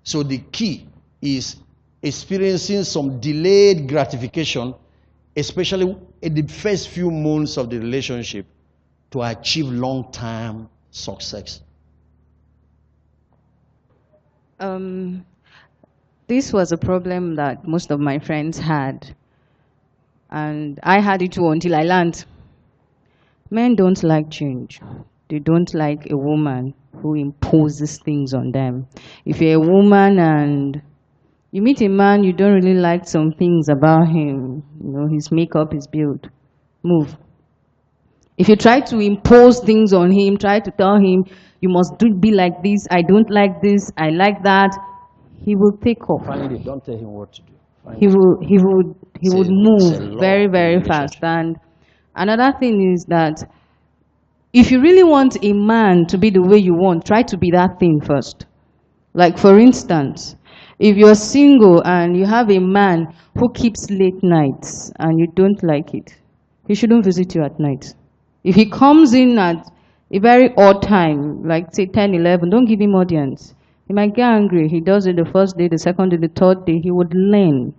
So the key is experiencing some delayed gratification, especially in the first few months of the relationship, to achieve long-term success. This was a problem that most of my friends had. And I had it too until I learned. Men don't like change. They don't like a woman who imposes things on them. If you're a woman and you meet a man, you don't really like some things about him, his makeup, his build, move. If you try to impose things on him, try to tell him, you must be like this, I don't like this, I like that, he will take off. Find it. Don't tell him what to do. He would move very, very fast. And another thing is that if you really want a man to be the way you want, try to be that thing first. Like for instance, if you're single and you have a man who keeps late nights and you don't like it, he shouldn't visit you at night. If he comes in at a very odd time, like say 10, 11, don't give him audience. He might get angry. He does it the first day, the second day, the third day. He would learn.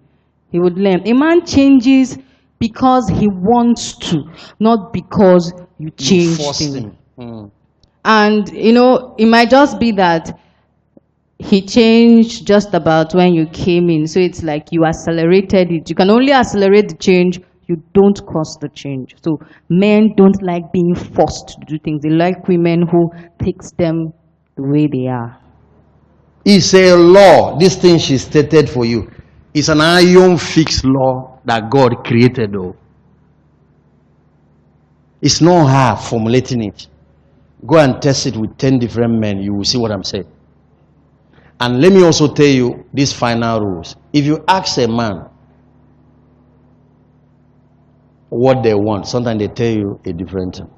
He would learn. A man changes because he wants to, not because you change him. And, it might just be that he changed just about when you came in. So it's like you accelerated it. You can only accelerate the change. You don't cause the change. So men don't like being forced to do things. They like women who takes them the way they are. It's a law. This thing she stated for you. It's an iron fixed law that God created though. It's not her formulating it. Go and test it with 10 different men. You will see what I'm saying. And let me also tell you these final rules. If you ask a man, what they want. Sometimes they tell you a different thing.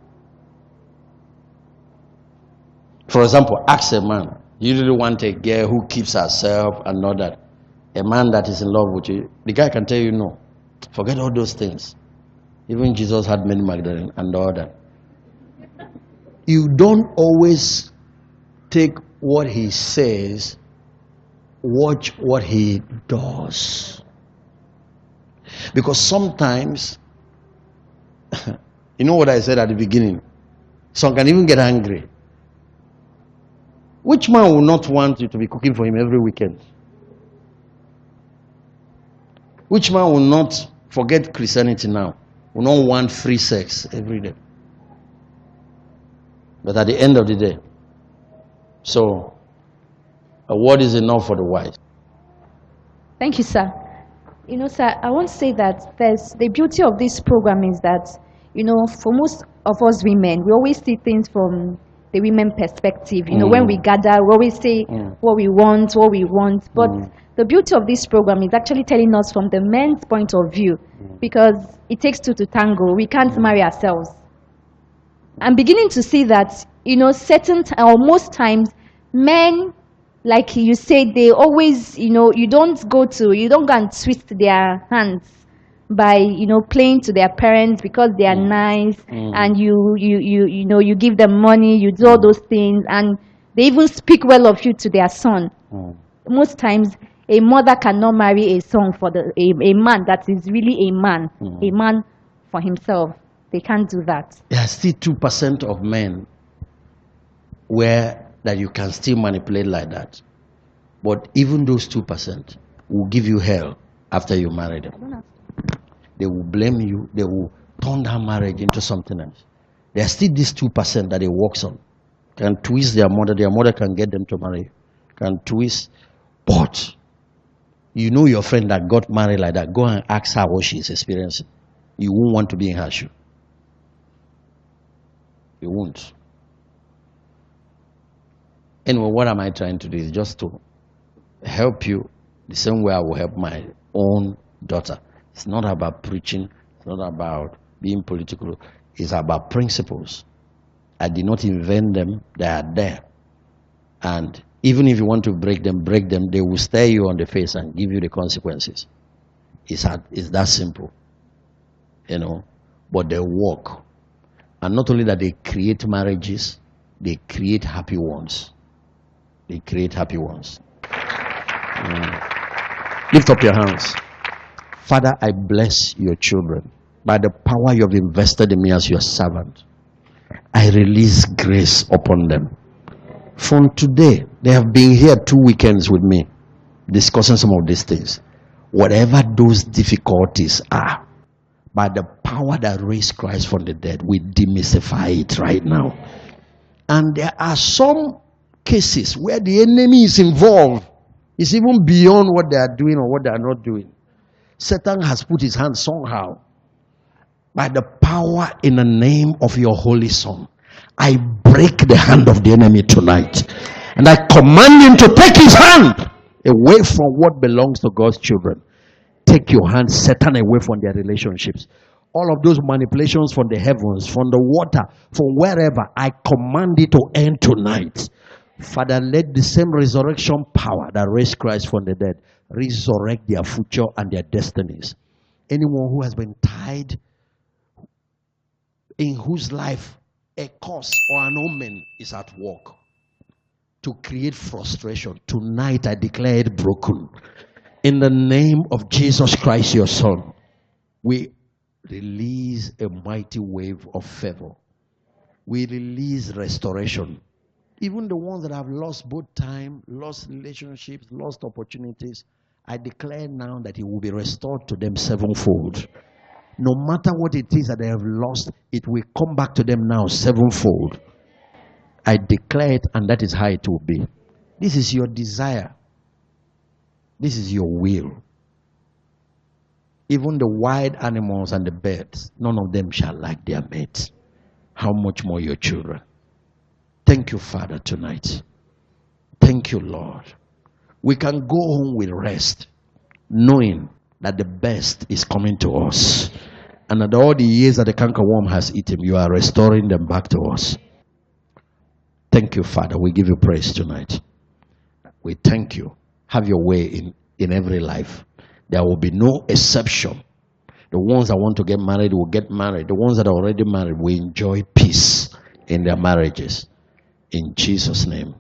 For example, ask a man. You really want a girl who keeps herself and all that. A man that is in love with you, the guy can tell you no. Forget all those things. Even Jesus had many Magdalene and all that. You don't always take what he says, watch what he does. Because sometimes, you know what I said at the beginning? Some can even get angry. Which man will not want you to be cooking for him every weekend? Which man will not forget Christianity now? Will not want free sex every day? But at the end of the day, so a word is enough for the wise. Thank you, sir. You know, sir, I want to say that the beauty of this program is that, you know, for most of us women, we always see things from the women perspective. You know, when we gather, we always say what we want. But the beauty of this program is actually telling us from the men's point of view, because it takes two to tango. We can't marry ourselves. I'm beginning to see that, you know, most times, men, like you said, they always, you know, you don't go and twist their hands by, you know, playing to their parents because they are nice, and you know, you give them money, you do all those things, and they even speak well of you to their son. Most times, a mother cannot marry a son for a man that is really a man for himself. They can't do that. There are still 2% of men where that you can still manipulate like that. But even those 2% will give you hell after you marry them. They will blame you. They will turn that marriage into something else. There are still these 2% that it works on. Can twist their mother. Their mother can get them to marry. Can twist. But you know your friend that got married like that. Go and ask her what she's experiencing. You won't want to be in her shoe. You won't. Anyway, what am I trying to do is just to help you the same way I will help my own daughter. It's not about preaching. It's not about being political. It's about principles. I did not invent them. They are there. And even if you want to break them, they will stare you on the face and give you the consequences. It's that simple. You know, but they work. And not only that, they create marriages, they create happy ones. They create happy ones. Lift up your hands. Father, I bless your children. By the power you have invested in me as your servant, I release grace upon them. From today, they have been here 2 weekends with me, discussing some of these things. Whatever those difficulties are, by the power that raised Christ from the dead, we demystify it right now. And there are some cases where the enemy is involved. It's even beyond what they are doing or what they are not doing. Satan has put his hand somehow. By the power in the name of your Holy Son, I break the hand of the enemy tonight. And I command him to take his hand away from what belongs to God's children. Take your hand, Satan, away from their relationships. All of those manipulations from the heavens, from the water, from wherever, I command it to end tonight. Father, let the same resurrection power that raised Christ from the dead resurrect their future and their destinies. Anyone who has been tied, in whose life a curse or an omen is at work to create frustration, tonight I declare it broken. In the name of Jesus Christ, your Son, we release a mighty wave of favor. We release restoration. Even the ones that have lost both time, lost relationships, lost opportunities, I declare now that it will be restored to them sevenfold. No matter what it is that they have lost, it will come back to them now sevenfold. I declare it, and that is how it will be. This is your desire. This is your will. Even the wild animals and the birds, none of them shall lack their mates. How much more your children? Thank you, Father, tonight. Thank you, Lord. We can go home with rest, knowing that the best is coming to us. And at all the years that the cankerworm has eaten, you are restoring them back to us. Thank you, Father. We give you praise tonight. We thank you. Have your way in every life. There will be no exception. The ones that want to get married will get married. The ones that are already married will enjoy peace in their marriages. In Jesus' name.